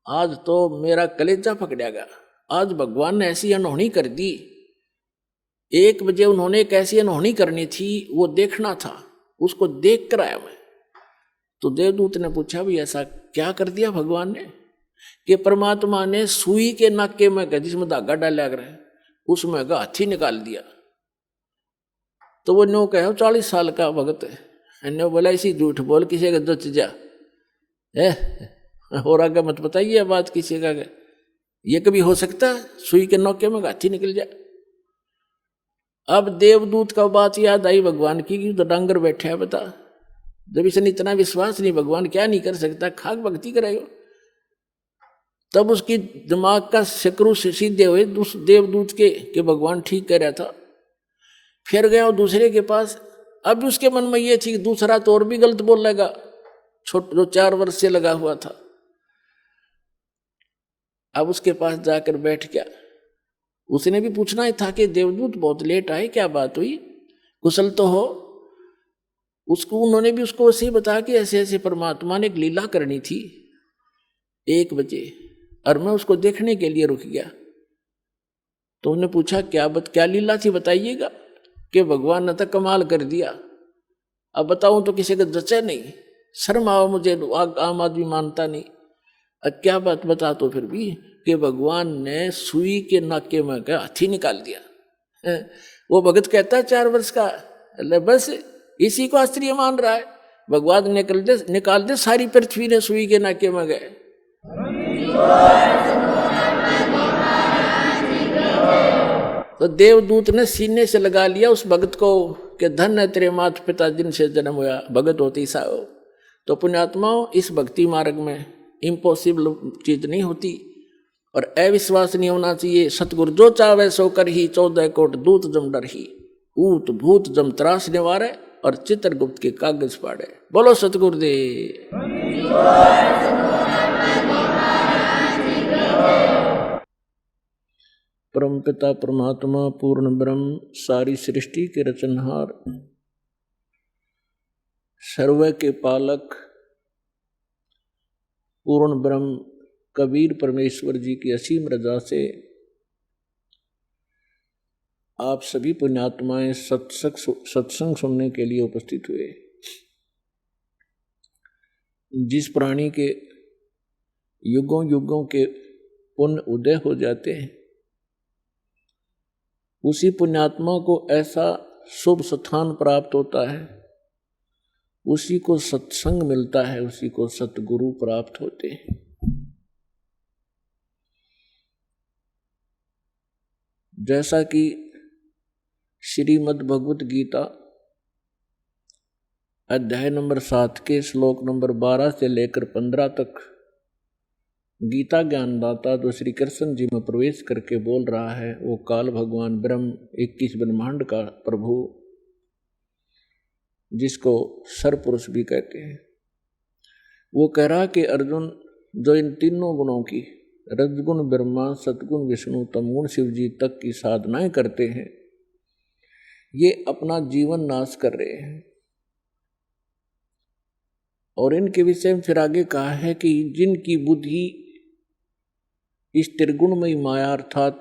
आज तो मेरा कलेजा पकड़ेगा। आज भगवान ने ऐसी अनहोनी कर दी। 1 बजे उन्होंने एक ऐसी अनहोनी करनी थी, वो देखना था, उसको देख कर आया मैं। तो देवदूत ने पूछा, भी ऐसा क्या कर दिया भगवान ने? कि परमात्मा ने सुई के नाके में, जिसमें धागा डाला कर उसमें हाथी निकाल दिया। तो वो नो कहो 40 साल का भगत है, ने बोला इसी झूठ बोल, किसी का जच जा है, और आगे मत बताइए बात किसी का, ये कभी हो सकता है सुई के नौके में हाथी निकल जाए? अब देवदूत का बात याद आई भगवान की, कि तो डांगर बैठे है, बता, जब इसने इतना विश्वास नहीं, भगवान क्या नहीं कर सकता, खाक भक्ति करेगा। तब उसकी दिमाग का शक्रु सीधे हुए देवदूत के कि भगवान ठीक कह रहा था। फिर गया दूसरे के पास। अब उसके मन में ये थी कि दूसरा तो और भी गलत बोलेगा, जो 4 वर्ष से लगा हुआ था। अब उसके पास जाकर बैठ गया। उसने भी पूछना ही था कि देवदूत बहुत लेट आए, क्या बात हुई, कुशल तो हो? उसको उन्होंने भी उसको ऐसे ही बताया कि ऐसे ऐसे परमात्मा ने एक लीला करनी थी 1 बजे, और मैं उसको देखने के लिए रुक गया। तो उन्होंने पूछा क्या लीला थी, बताइएगा। कि भगवान ने तो कमाल कर दिया, अब बताऊं तो किसी का जचे नहीं, शर्म आओ मुझे, आम आदमी मानता नहीं। अब क्या बात बता तो फिर भी, कि भगवान ने सुई के नाके में का हाथी निकाल दिया। वो भगत कहता है 4 वर्ष का, बस इसी को आश्चर्य मान रहा है। भगवान निकाल दे सारी पृथ्वी ने सुई के नाके में गए। तो देवदूत ने सीने से लगा लिया उस भगत को कि धन है तेरे माता पिता जिनसे जन्म हुआ, भगत होती सा हो। तो पुण्यात्माओं, इस भक्ति मार्ग में इम्पॉसिबल चीज नहीं होती और अविश्वास नहीं होना चाहिए। सतगुरु जो चावे सो कर ही, 14 कोट दूत जम डर ही, ऊत भूत जम त्रास निवारे और चित्रगुप्त के कागज पाड़े। बोलो सतगुरुदेव। परम पिता परमात्मा पूर्ण ब्रह्म, सारी सृष्टि के रचनहार, सर्व के पालक पूर्ण ब्रह्म कबीर परमेश्वर जी की असीम रजा से आप सभी पुण्यात्माएं सत्संग सुनने के लिए उपस्थित हुए। जिस प्राणी के युगों युगों के पुण्य उदय हो जाते हैं, उसी पुण्यात्मा को ऐसा शुभ स्थान प्राप्त होता है उसी को सत्संग मिलता है, उसी को सतगुरु प्राप्त होते हैं। जैसा कि श्रीमद् भगवत गीता अध्याय नंबर 7 के श्लोक नंबर 12 से लेकर 15 तक गीता ज्ञानदाता जो श्री कृष्ण जी में प्रवेश करके बोल रहा है, वो काल भगवान ब्रह्म 21 ब्रह्मांड का प्रभु, जिसको सरपुरुष भी कहते हैं, वो कह रहा कि अर्जुन, जो इन तीनों गुणों की रजगुण ब्रह्मा, सतगुण विष्णु, तमगुण शिव जी तक की साधनाएं करते हैं, ये अपना जीवन नाश कर रहे हैं। और इनके विषय में फिर आगे कहा है कि जिनकी बुद्धि इस त्रिगुणमयी माया अर्थात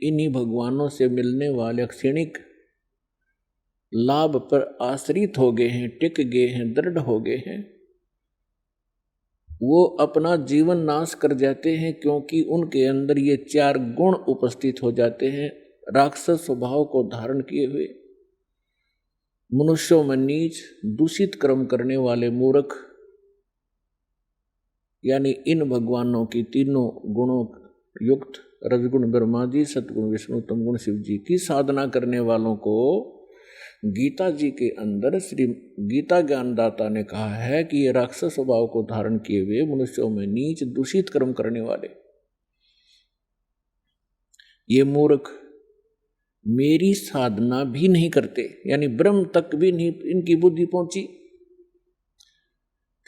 इन्हीं भगवानों से मिलने वाले क्षणिक लाभ पर आश्रित हो गए हैं, टिक गए हैं, दृढ़ हो गए हैं, वो अपना जीवन नाश कर जाते हैं, क्योंकि उनके अंदर ये 4 गुण उपस्थित हो जाते हैं। राक्षस स्वभाव को धारण किए हुए, मनुष्यों में नीच, दूषित कर्म करने वाले मूर्ख, यानी इन भगवानों की तीनों गुणों युक्त रजगुण ब्रह्मा जी, सतगुण विष्णु, तमगुण शिव जी की साधना करने वालों को गीता जी के अंदर श्री गीता ज्ञानदाता ने कहा है कि ये राक्षस स्वभाव को धारण किए हुए, मनुष्यों में नीच दूषित कर्म करने वाले, ये मूर्ख मेरी साधना भी नहीं करते, यानी ब्रह्म तक भी नहीं इनकी बुद्धि पहुंची।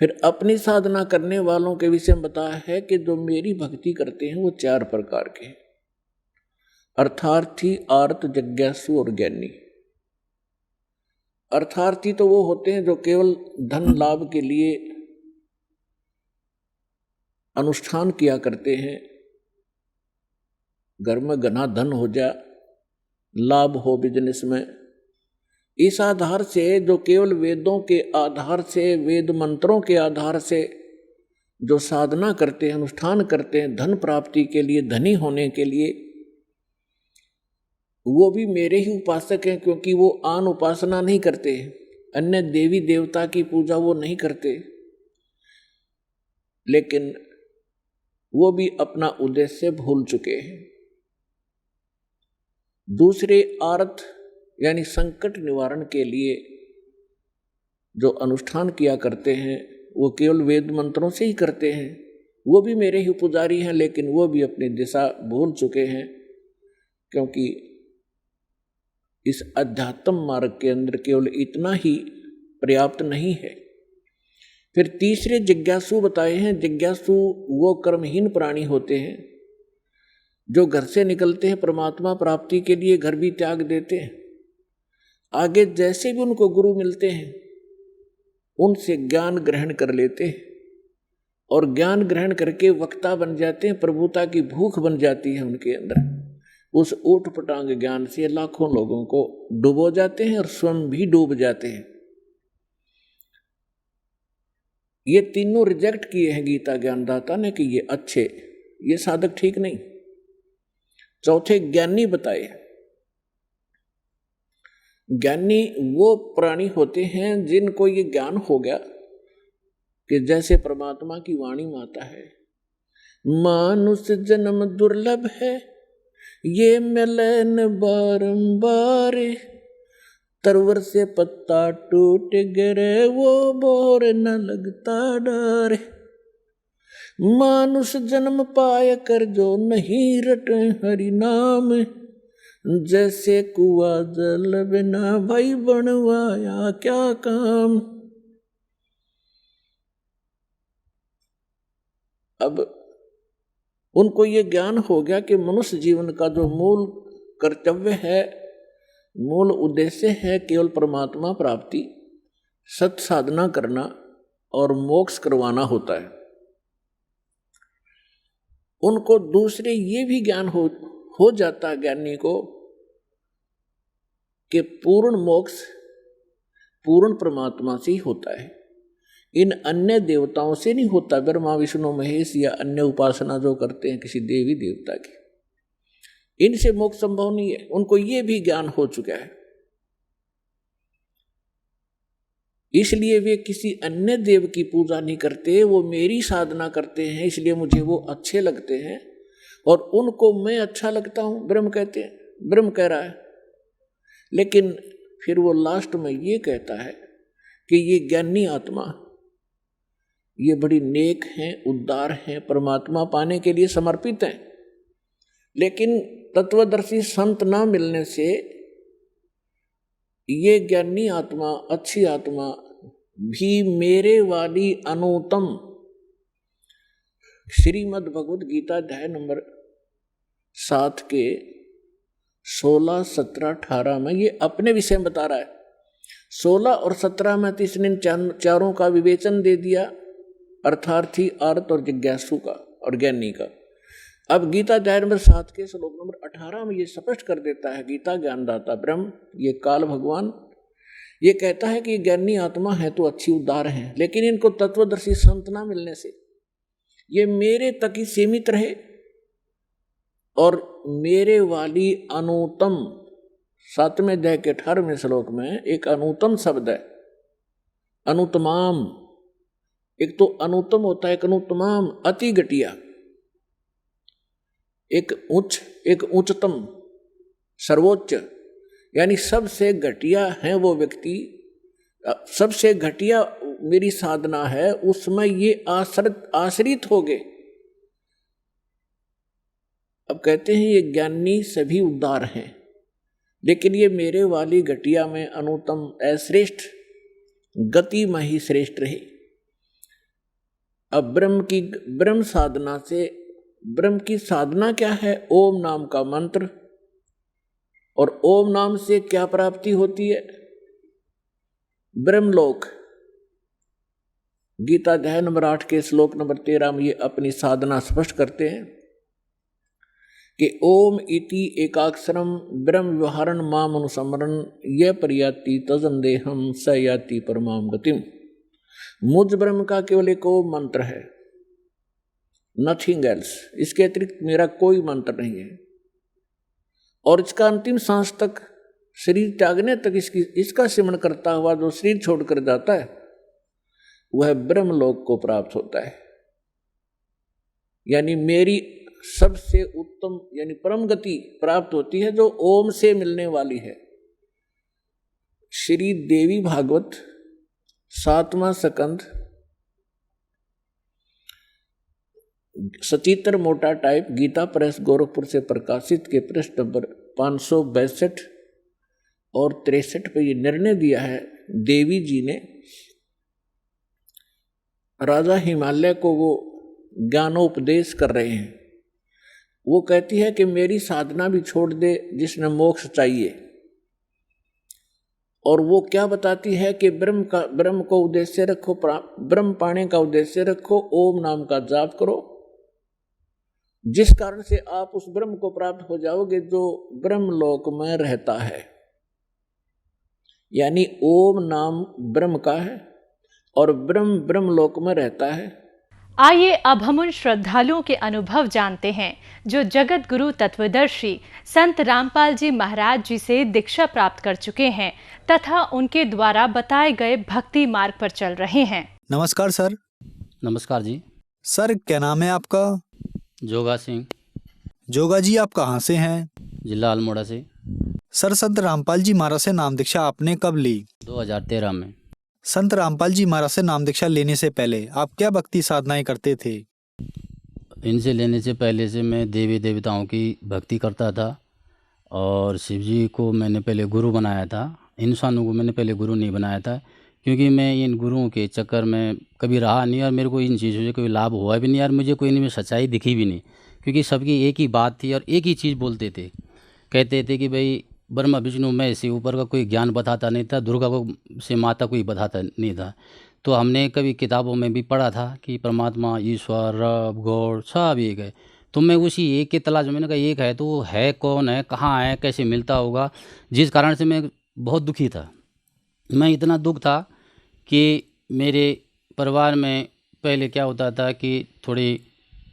फिर अपनी साधना करने वालों के विषय में बताया है कि जो मेरी भक्ति करते हैं वो 4 प्रकार के हैं, अर्थार्थी, आर्त, जिज्ञासु और ज्ञानी। अर्थार्थी तो वो होते हैं जो केवल धन लाभ के लिए अनुष्ठान किया करते हैं, घर में घना धन हो जाए, लाभ हो बिजनेस में, इस आधार से जो केवल वेदों के आधार से, वेद मंत्रों के आधार से जो साधना करते हैं, अनुष्ठान करते हैं धन प्राप्ति के लिए, धनी होने के लिए, वो भी मेरे ही उपासक हैं, क्योंकि वो आन उपासना नहीं करते, अन्य देवी देवता की पूजा वो नहीं करते, लेकिन वो भी अपना उद्देश्य भूल चुके हैं। दूसरे आर्त यानी संकट निवारण के लिए जो अनुष्ठान किया करते हैं, वो केवल वेद मंत्रों से ही करते हैं, वो भी मेरे ही पुजारी हैं, लेकिन वो भी अपनी दिशा भूल चुके हैं, क्योंकि इस अध्यात्म मार्ग के अंदर केवल इतना ही पर्याप्त नहीं है। फिर तीसरे जिज्ञासु बताए हैं। जिज्ञासु वो कर्महीन प्राणी होते हैं जो घर से निकलते हैं परमात्मा प्राप्ति के लिए, घर भी त्याग देते हैं, आगे जैसे भी उनको गुरु मिलते हैं उनसे ज्ञान ग्रहण कर लेते हैं, और ज्ञान ग्रहण करके वक्ता बन जाते हैं, प्रभुता की भूख बन जाती है उनके अंदर। उस ऊट पटांग ज्ञान से लाखों लोगों को डुबो जाते हैं और स्वयं भी डूब जाते हैं। ये तीनों रिजेक्ट किए हैं गीता ज्ञानदाता ने कि ये अच्छे, ये साधक ठीक नहीं। चौथे ज्ञानी बताए। ज्ञानी वो प्राणी होते हैं जिनको ये ज्ञान हो गया कि जैसे परमात्मा की वाणी माता है, मानुष जन्म दुर्लभ है, ये मिलन बारंबार, तरवर से पत्ता टूट गिरे, वो बोर न लगता डर, मानुष जन्म पाय कर जो नहीं रटे हरि नाम, जैसे कुआ जल बिना भाई बनवाया क्या काम। अब उनको ये ज्ञान हो गया कि मनुष्य जीवन का जो मूल कर्तव्य है, मूल उद्देश्य है केवल परमात्मा प्राप्ति, सत साधना करना और मोक्ष करवाना होता है। उनको दूसरे ये भी ज्ञान हो जाता है ज्ञानी को कि पूर्ण मोक्ष पूर्ण परमात्मा से ही होता है, इन अन्य देवताओं से नहीं होता, ब्रह्मा विष्णु महेश या अन्य उपासना जो करते हैं किसी देवी देवता की, इनसे मोक्ष संभव नहीं है। उनको ये भी ज्ञान हो चुका है। इसलिए वे किसी अन्य देव की पूजा नहीं करते, वो मेरी साधना करते हैं, इसलिए मुझे वो अच्छे लगते हैं और उनको मैं अच्छा लगता हूं, ब्रह्म कहते हैं, ब्रह्म कह रहा है। लेकिन फिर वो लास्ट में ये कहता है कि ये ज्ञानी आत्मा, ये बड़ी नेक हैं, उद्धार हैं, परमात्मा पाने के लिए समर्पित हैं, लेकिन तत्वदर्शी संत ना मिलने से ये ज्ञानी आत्मा, अच्छी आत्मा भी मेरे वाली अनुत्तम, श्रीमद् भगवद गीता अध्याय नंबर 7 के 16, 17, 18 में ये अपने विषय में बता रहा है। 16 और 17 में तो इसने चारों का विवेचन दे दिया, अर्थार्थी, अर्थ और जिज्ञासु का और ज्ञानी का। अब गीता अध्याय नंबर 7 के श्लोक नंबर 18 में ये स्पष्ट कर देता है, गीता ज्ञानदाता ब्रह्म, ये काल भगवान, ये कहता है कि ज्ञानी आत्मा है तो अच्छी उदार है, लेकिन इनको तत्वदर्शी संत ना मिलने से ये मेरे तक ही सीमित रहे और मेरे वाली अनुत्तम, 7वें अध्याय के 18वें श्लोक में एक अनुत्तम शब्द है, अनुत्तमाम। एक तो अनुत्तम होता है, एक अनुत्तमाम, अति घटिया, एक उच्च, एक उच्चतम, सर्वोच्च, यानी सबसे घटिया है वो व्यक्ति, सबसे घटिया मेरी साधना है, उसमें ये आश्रित हो गए। अब कहते हैं ये ज्ञानी सभी उद्धार हैं, लेकिन ये मेरे वाली घटिया में अनुत्तम, अश्रेष्ठ गति में ही श्रेष्ठ रहे। अब ब्रह्म साधना से, ब्रह्म की साधना क्या है? ओम नाम का मंत्र, और ओम नाम से क्या प्राप्ति होती है? ब्रह्मलोक। गीता अध्याय नंबर 8 के श्लोक नंबर 13 में ये अपनी साधना स्पष्ट करते हैं कि ओम इति एकाक्षरम ब्रह्म व्यवहारण माम अनुसमरण यह परियाति तजंदेहम स याति परमाम गतिम। मुझ ब्रह्म का केवल एक ओम मंत्र है, नथिंग एल्स, इसके अतिरिक्त मेरा कोई मंत्र नहीं है, और इसका अंतिम सांस तक, शरीर त्यागने तक इसका सिमरण करता हुआ जो शरीर छोड़कर जाता है वह ब्रह्मलोक को प्राप्त होता है। यानी मेरी सबसे उत्तम यानी परम गति प्राप्त होती है जो ओम से मिलने वाली है। श्री देवी भागवत 7वां स्कंध, सचित्र मोटा टाइप, गीता प्रेस गोरखपुर से प्रकाशित के पृष्ठ नंबर 562 और 63 पे ये निर्णय दिया है देवी जी ने। राजा हिमालय को वो ज्ञानोपदेश कर रहे हैं। वो कहती है कि मेरी साधना भी छोड़ दे जिसने मोक्ष चाहिए, और वो क्या बताती है कि ब्रह्म को उद्देश्य रखो, ब्रह्म पाने का उद्देश्य रखो, ओम नाम का जाप करो, जिस कारण से आप उस ब्रह्म को प्राप्त हो जाओगे जो ब्रह्मलोक में रहता है। यानी ओम नाम ब्रह्म का है और ब्रह्म ब्रह्मलोक में रहता है। आइए अब हम उन श्रद्धालुओं के अनुभव जानते हैं जो जगत गुरु तत्वदर्शी संत रामपाल जी महाराज जी से दीक्षा प्राप्त कर चुके हैं तथा उनके द्वारा बताए गए भक्ति मार्ग पर चल रहे हैं। नमस्कार सर। नमस्कार जी। सर क्या नाम है आपका? जोगा सिंह। जोगा जी आप कहाँ से हैं? जिला अल्मोड़ा से। सर संत रामपाल जी महाराज से नाम दीक्षा आपने कब ली? 2013 में। संत रामपाल जी महाराज से नाम दीक्षा लेने से पहले आप क्या भक्ति साधनाएं करते थे? इनसे लेने से पहले से मैं देवी देवताओं की भक्ति करता था और शिव जी को मैंने पहले गुरु बनाया था। इंसानों को मैंने पहले गुरु नहीं बनाया था, क्योंकि मैं इन गुरुओं के चक्कर में कभी रहा नहीं और मेरे को इन चीज़ों से कोई लाभ हुआ भी नहीं और मुझे कोई इनमें सच्चाई दिखी भी नहीं, क्योंकि सबकी एक ही बात थी और एक ही चीज़ बोलते थे। कहते थे कि भाई ब्रह्मा विष्णु मैं से ऊपर का कोई ज्ञान बताता नहीं था, दुर्गा को से माता कोई बताता नहीं था। तो हमने कभी किताबों में भी पढ़ा था कि परमात्मा, ईश्वर, रब, गॉड सब एक है। तो मैं उसी एक के तलाश में, मैंने कहा एक है तो वो है कौन है, कहाँ है, कैसे मिलता होगा, जिस कारण से मैं बहुत दुखी था। मैं इतना दुख था कि मेरे परिवार में पहले क्या होता था कि थोड़ी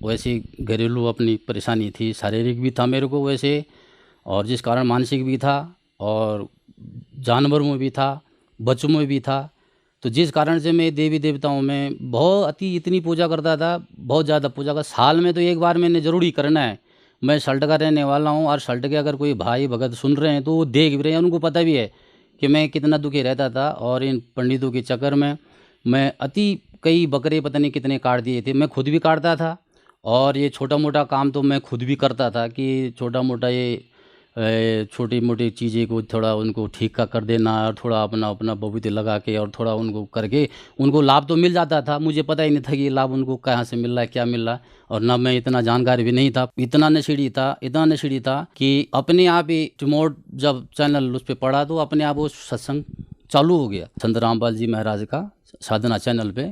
वैसी घरेलू अपनी परेशानी थी, शारीरिक भी था मेरे को वैसे, और जिस कारण मानसिक भी था और जानवरों में भी था, बच्चों में भी था। तो जिस कारण से मैं देवी देवताओं में बहुत इतनी पूजा करता था, बहुत ज़्यादा पूजा का। साल में तो एक बार मैंने ज़रूर ही करना है। मैं सल्ट का रहने वाला हूँ, और सल्ट के अगर कोई भाई भगत सुन रहे हैं तो वो देख भी रहे हैं, उनको पता भी है कि मैं कितना दुखी रहता था। और इन पंडितों के चक्कर में मैं कई बकरे पता नहीं कितने काट दिए थे। मैं खुद भी काटता था, और ये छोटा मोटा काम तो मैं खुद भी करता था कि छोटा मोटा ये छोटी मोटी चीज़ें को थोड़ा उनको ठीक का कर देना, और थोड़ा अपना अपना बबूते लगा के और थोड़ा उनको करके उनको लाभ तो मिल जाता था। मुझे पता ही नहीं था कि ये लाभ उनको कहाँ से मिल रहा है, क्या मिल रहा है। और ना मैं इतना जानकार भी नहीं था, इतना नशेड़ी था कि अपने आप ही रिमोट जब चैनल उस पर पड़ा तो अपने आप वो सत्संग चालू हो गया, संत रामपाल जी महाराज का साधना चैनल पे।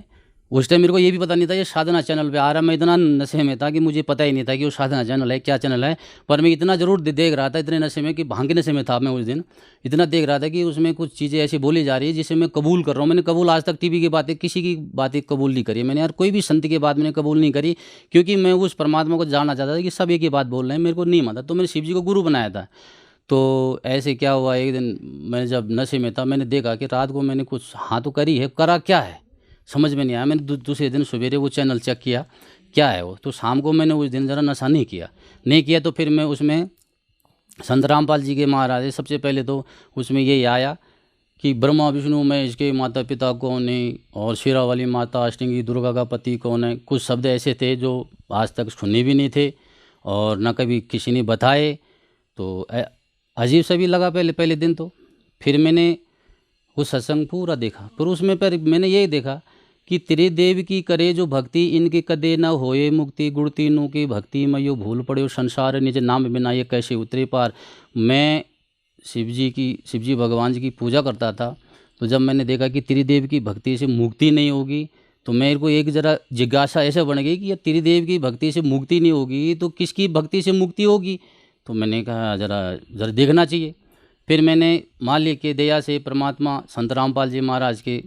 उस टाइम मेरे को ये भी पता नहीं था ये साधना चैनल पे आ रहा है। मैं इतना नशे में था कि मुझे पता ही नहीं था कि वो साधना चैनल है, क्या चैनल है। पर मैं इतना ज़रूर देख रहा था, इतने नशे में कि भांग के नशे में था मैं उस दिन। इतना देख रहा था कि उसमें कुछ चीज़ें ऐसी बोली जा रही है जिसे मैं कबूल कर रहा हूँ। मैंने कबूल आज तक टीवी की बातें, किसी की बातें कबूल नहीं करी। मैंने यार कोई भी संत की बात मैंने कबूल नहीं करी, क्योंकि मैं उस परमात्मा को जानना चाहता था कि सब एक ही बात बोल रहे हैं, मेरे को नहीं मानता। तो मैंने शिव जी को गुरु बनाया था। तो ऐसे क्या हुआ, एक दिन मैं जब नशे में था, मैंने देखा कि रात को मैंने कुछ हाँ तो करी है, करा क्या है समझ में नहीं आया। मैंने दूसरे दिन सवेरे वो चैनल चेक किया क्या है वो। तो शाम को मैंने उस दिन ज़रा नशा नहीं किया। तो फिर मैं उसमें संत रामपाल जी के महाराज सबसे पहले तो उसमें यही आया कि ब्रह्मा विष्णु महेश के माता पिता कौन है, और शेरा वाली माता अष्टंगी दुर्गा का पति कौन है। कुछ शब्द ऐसे थे जो आज तक सुने भी नहीं थे और ना कभी किसी ने बताए। तो अजीब सा भी लगा पहले दिन तो। फिर मैंने वो सत्संग पूरा देखा, पर उसमें मैंने यही देखा कि तेरे देव की करे जो भक्ति, इनके कदे न होए मुक्ति। गुण तीनों की भक्ति में यो भूल पड़े संसार, निज नाम बिना ये कैसे उतरे पार। मैं शिव जी भगवान जी की पूजा करता था। तो जब मैंने देखा कि त्रिदेव की भक्ति से मुक्ति नहीं होगी, तो मेरे को एक ज़रा जिज्ञासा ऐसे बन गई कि त्रिदेव की भक्ति से मुक्ति नहीं होगी तो किसकी भक्ति से मुक्ति होगी। तो मैंने कहा ज़रा देखना चाहिए। फिर मैंने मालिक के दया से, परमात्मा संत रामपाल जी महाराज के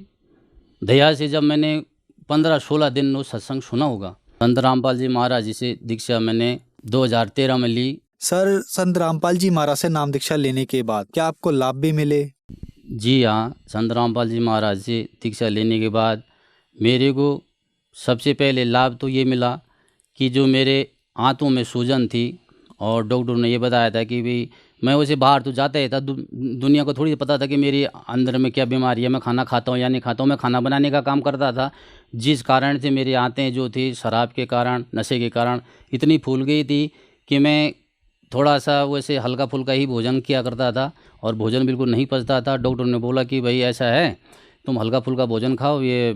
दया से, जब मैंने 15-16 दिन वो सत्संग सुना होगा, संत रामपाल जी महाराज जी से दीक्षा मैंने 2013 में ली। सर, संत रामपाल जी महाराज से नाम दीक्षा लेने के बाद क्या आपको लाभ भी मिले? जी हाँ, संत रामपाल जी महाराज से दीक्षा लेने के बाद मेरे को सबसे पहले लाभ तो ये मिला कि जो मेरे आंतों में सूजन थी, और डॉक्टर ने ये बताया था कि भाई मैं वैसे बाहर तो जाता ही था, दुनिया को थोड़ी पता था कि मेरी अंदर में क्या बीमारी है, मैं खाना खाता हूँ या नहीं खाता हूँ। मैं खाना बनाने का काम करता था, जिस कारण से मेरी आंतें जो थी शराब के कारण, नशे के कारण इतनी फूल गई थी कि मैं थोड़ा सा वैसे हल्का फुल्का ही भोजन किया करता था, और भोजन बिल्कुल नहीं पचता था। डॉक्टर ने बोला कि भाई ऐसा है, तुम हल्का फुल्का भोजन खाओ। ये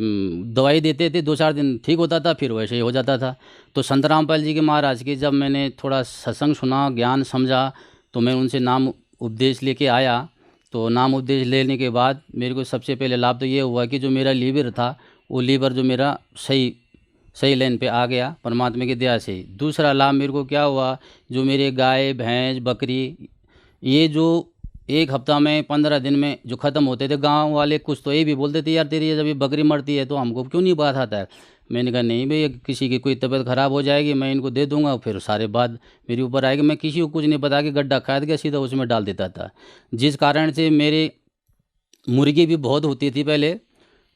दवाई देते थे, 2-4 दिन ठीक होता था, फिर वैसे ही हो जाता था। तो संत रामपाल जी के महाराज की जब मैंने थोड़ा सत्संग सुना, ज्ञान समझा, तो मैं उनसे नाम उपदेश लेके आया। तो नाम उपदेश लेने के बाद मेरे को सबसे पहले लाभ तो ये हुआ कि जो मेरा लीवर था, वो लीवर जो मेरा सही लाइन पे आ गया परमात्मा की दया से। दूसरा लाभ मेरे को क्या हुआ, जो मेरे गाय भैंस बकरी, ये जो एक हफ्ता में 15 दिन में जो ख़त्म होते थे, गांव वाले कुछ तो ये भी बोलते थे यार तेरी जब ये बकरी मरती है तो हमको क्यों नहीं बात आता है। मैंने कहा नहीं भाई, किसी की कोई तबीयत ख़राब हो जाएगी मैं इनको दे दूंगा, फिर सारे बात मेरे ऊपर आएगी। मैं किसी को कुछ नहीं बता के गड्ढा खाद गया सीधा उसमें डाल देता था, जिस कारण से मेरे मुर्गी भी बहुत होती थी पहले।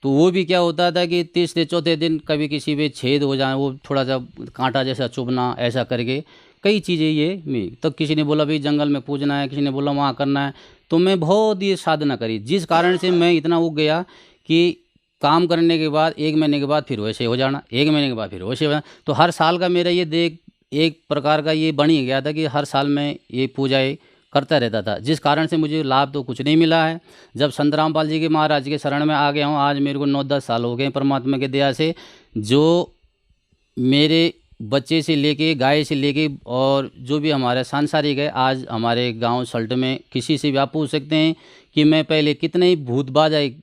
तो वो भी क्या होता था कि तीसरे चौथे दिन कभी किसी पे छेद हो जाए, वो थोड़ा सा कांटा जैसा चुभना, ऐसा करके कई चीज़ें ये तब किसी ने बोला भाई जंगल में पूजना है, किसी ने बोला वहाँ करना है। तो मैं बहुत ये साधना करी, जिस कारण से मैं इतना उग गया कि काम करने के बाद 1 महीने के बाद फिर वैसे हो जाना, 1 महीने के बाद फिर वैसे हो जाना। तो हर साल का मेरा ये एक प्रकार का ये बन ही गया था कि हर साल मैं ये पूजाएँ करता रहता था, जिस कारण से मुझे लाभ तो कुछ नहीं मिला है। जब संत रामपाल जी के महाराज के शरण में आ गया हूँ, आज मेरे को 9-10 साल हो गए परमात्मा के दया से। जो मेरे बच्चे से लेके, गाय से लेके, और जो भी हमारे सांसारिक है, आज हमारे गांव सल्ट में किसी से भी आप पूछ सकते हैं कि मैं पहले कितने ही भूतबाजाई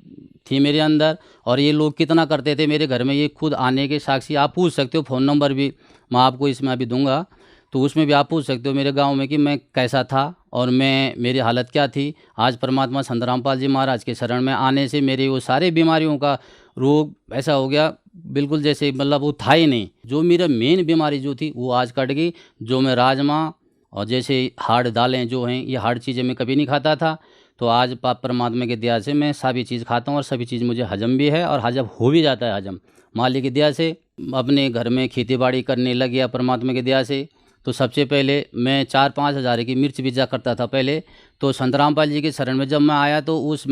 थी मेरे अंदर, और ये लोग कितना करते थे मेरे घर में, ये खुद आने के साक्षी आप पूछ सकते हो। फ़ोन नंबर भी मैं आपको इसमें अभी दूंगा, तो उसमें भी आप पूछ सकते हो मेरे गांव में कि मैं कैसा था और मेरी हालत क्या थी। आज परमात्मा संत रामपाल जी महाराज के शरण में आने से मेरे वो सारे बीमारियों का रोग ऐसा हो गया बिल्कुल जैसे मतलब वो था ही नहीं। जो मेरा मेन बीमारी जो थी वो आज कट गई। जो मैं राजमा और जैसे हार्ड दालें जो हैं, ये हार्ड चीज़ें मैं कभी नहीं खाता था, तो आज परमात्मा की दया से मैं सभी चीज़ खाता हूँ और सभी चीज़ मुझे हजम भी है और हजम हो भी जाता है हजम। मालिक की दया से अपने घर में खेती बाड़ी करने लग गया परमात्मा की दया से। तो सबसे पहले मैं 4-5 हज़ार की मिर्च बीजा करता था पहले। तो संत रामपाल जी के शरण में जब मैं आया तो उस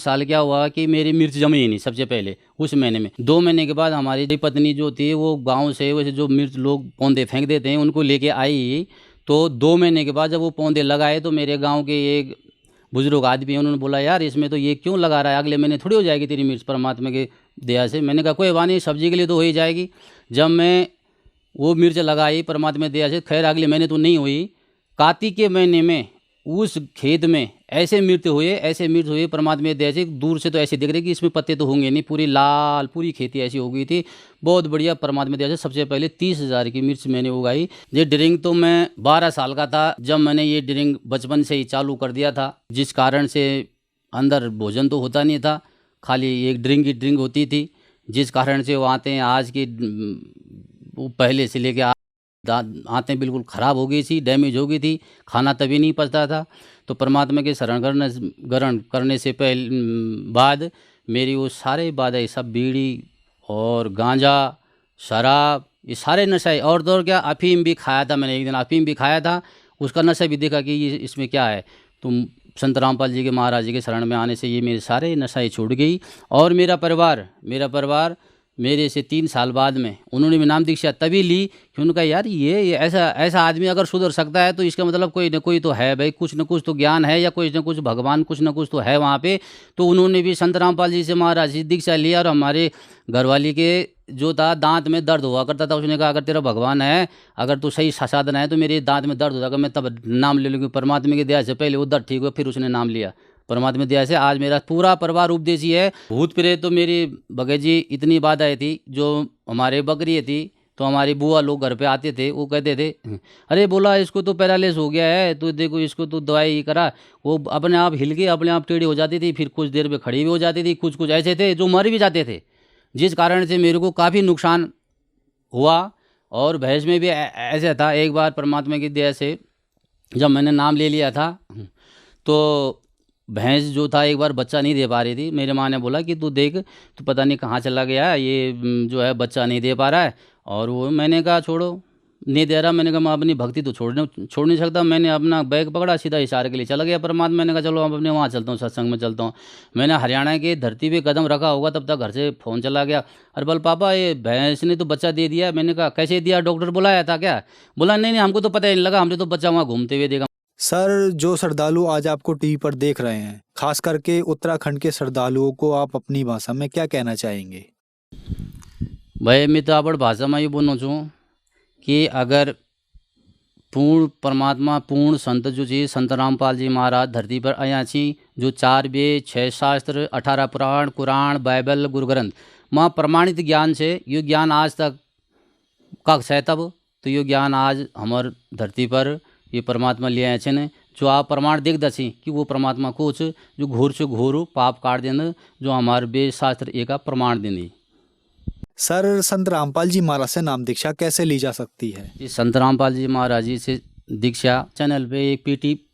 साल क्या हुआ कि मेरी मिर्च जमी ही नहीं। सबसे पहले उस महीने में 2 महीने के बाद हमारी पत्नी जो थी वो गांव से वैसे जो मिर्च लोग पौधे फेंक देते हैं उनको लेके आई। तो 2 महीने के बाद जब वो पौधे लगाए तो मेरे गाँव के एक बुजुर्ग आदमी है, उन्होंने बोला यार इसमें तो ये क्यों लगा रहा है, अगले महीने थोड़ी हो जाएगी तेरी मिर्च परमात्मा की दया से। मैंने कहा कोई बात नहीं, सब्जी के लिए तो हो ही जाएगी। जब मैं वो मिर्च लगाई परमात्मा की दया से, खैर अगले महीने तो नहीं हुई। कार्तिक के महीने में उस खेत में ऐसे मिर्च हुए परमात्मा की दया से। दूर से तो ऐसे दिख रहे कि इसमें पत्ते तो होंगे नहीं, पूरी लाल पूरी खेती ऐसी हो गई थी, बहुत बढ़िया परमात्मा की दया से। सबसे पहले 30,000 की मिर्च मैंने उगाई। ये ड्रिंक तो मैं 12 साल का था जब मैंने ये ड्रिंक बचपन से ही चालू कर दिया था, जिस कारण से अंदर भोजन तो होता नहीं था, खाली एक ड्रिंक ही ड्रिंक होती थी, जिस कारण से वो आते हैं आज की वो पहले से लेके आते बिल्कुल ख़राब हो गई थी, डैमेज हो गई थी, खाना तभी नहीं पचता था। तो परमात्मा के शरण ग्रहण करने से बाद मेरी वो सारे बाधाएं सब बीड़ी और गांजा शराब ये सारे नशे और तो और क्या अफीम भी खाया था मैंने, एक दिन अफीम भी खाया था, उसका नशा भी देखा कि ये इसमें क्या है। तो संत रामपाल जी के महाराज जी के शरण में आने से ये मेरे सारे नशाएं छूट गई। और मेरा परिवार मेरे से 3 साल बाद में उन्होंने भी नाम दीक्षा तभी ली कि उनका यार ये ऐसा आदमी अगर सुधर सकता है तो इसका मतलब कोई न कोई तो है भाई, कुछ न कुछ तो ज्ञान है या कुछ न कुछ भगवान कुछ न कुछ तो है वहाँ पे। तो उन्होंने भी संत रामपाल जी से महाराज जी दीक्षा लिया। और हमारे घरवाली के जो था दांत में दर्द हुआ करता था, उसने कहा अगर तेरा भगवान है, अगर तू सही साधन है तो मेरे दांत में दर्द हो जाएगा, मैं तब नाम ले लूँगी। परमात्मा की दया से पहले वो दर्द ठीक हुआ, फिर उसने नाम लिया। परमात्मा की दया से आज मेरा पूरा परिवार उपदेशी है। भूत प्रेत तो मेरी भगत जी इतनी बाधाएं थी, जो हमारे बकरी थी तो हमारी बुआ लोग घर पे आते थे, वो कहते थे अरे बोला इसको तो पैरालिस हो गया है, तो देखो इसको तो दवाई करा। वो अपने आप हिल के अपने आप टेढ़ी हो जाती थी, फिर कुछ देर में खड़ी भी हो जाती थी। कुछ ऐसे थे जो मर भी जाते थे, जिस कारण से मेरे को काफ़ी नुकसान हुआ। और भैंस में भी ऐसा था, एक बार परमात्मा की दया से जब मैंने नाम ले लिया था तो भैंस जो था एक बार बच्चा नहीं दे पा रही थी। मेरे माँ ने बोला कि तू देख, तू पता नहीं कहाँ चला गया है, ये जो है बच्चा नहीं दे पा रहा है। और वो मैंने कहा छोड़ो, नहीं दे रहा। मैंने कहा मैं अपनी भक्ति तो छोड़ नहीं सकता। मैंने अपना बैग पकड़ा, सीधा इशारे के लिए चला गया परमात्मा। मैंने कहा चलो अब अपने वहाँ चलता हूँ, सत्संग में चलता हूँ। मैंने हरियाणा के धरती पे कदम रखा होगा तब तक घर से फ़ोन चला गया, अरे बोल पापा ये भैंस ने तो बच्चा दे दिया। मैंने कहा कैसे दिया, डॉक्टर बुलाया था क्या? बोला नहीं हमको तो पता ही नहीं लगा, हमने तो बच्चा वहाँ घूमते हुए देखा। सर, जो श्रद्धालु आज आपको टीवी पर देख रहे हैं, खास करके उत्तराखंड के श्रद्धालुओं को आप अपनी भाषा में क्या कहना चाहेंगे? भाई मैं तो आपण भाषा में ये बोलना चाहूँ कि अगर पूर्ण परमात्मा पूर्ण संत जो जी संत रामपाल जी महाराज धरती पर आया छी, जो 4 वेद 6 शास्त्र 18 पुराण कुरान बाइबल गुरु ग्रंथ माँ प्रमाणित ज्ञान से यो ज्ञान आज तक का है, तब तो यो ज्ञान आज हमार धरती पर ये परमात्मा ले आए छे। जो आप प्रमाण देख दसी कि वो परमात्मा कुछ जो घोर से घोर पाप काट देने, जो हमारे वेद शास्त्र एक प्रमाण देने। सर, संत रामपाल जी महाराज से नाम दीक्षा कैसे ली जा सकती है? जी संत रामपाल जी महाराज जी से दीक्षा चैनल पे एक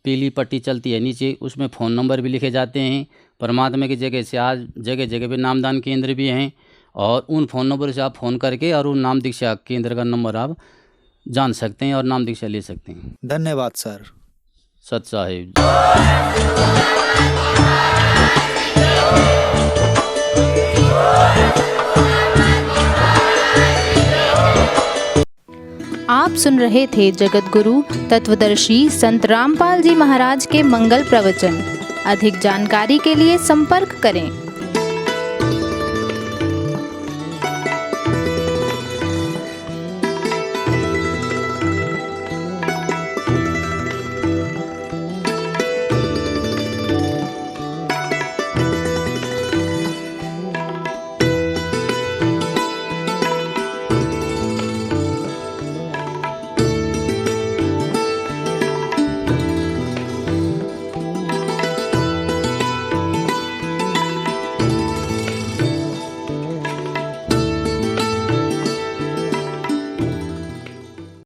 पीली पट्टी चलती है नीचे, उसमें फ़ोन नंबर भी लिखे जाते हैं। परमात्मा की जगह से आज जगह जगह पे नामदान केंद्र भी हैं, और उन फ़ोन नंबर से आप फ़ोन करके और उन नाम दीक्षा केंद्र का नंबर आप जान सकते हैं और नाम दीक्षा ले सकते हैं। धन्यवाद सर। सत साहिब। आप सुन रहे थे जगत गुरु तत्वदर्शी संत रामपाल जी महाराज के मंगल प्रवचन। अधिक जानकारी के लिए संपर्क करें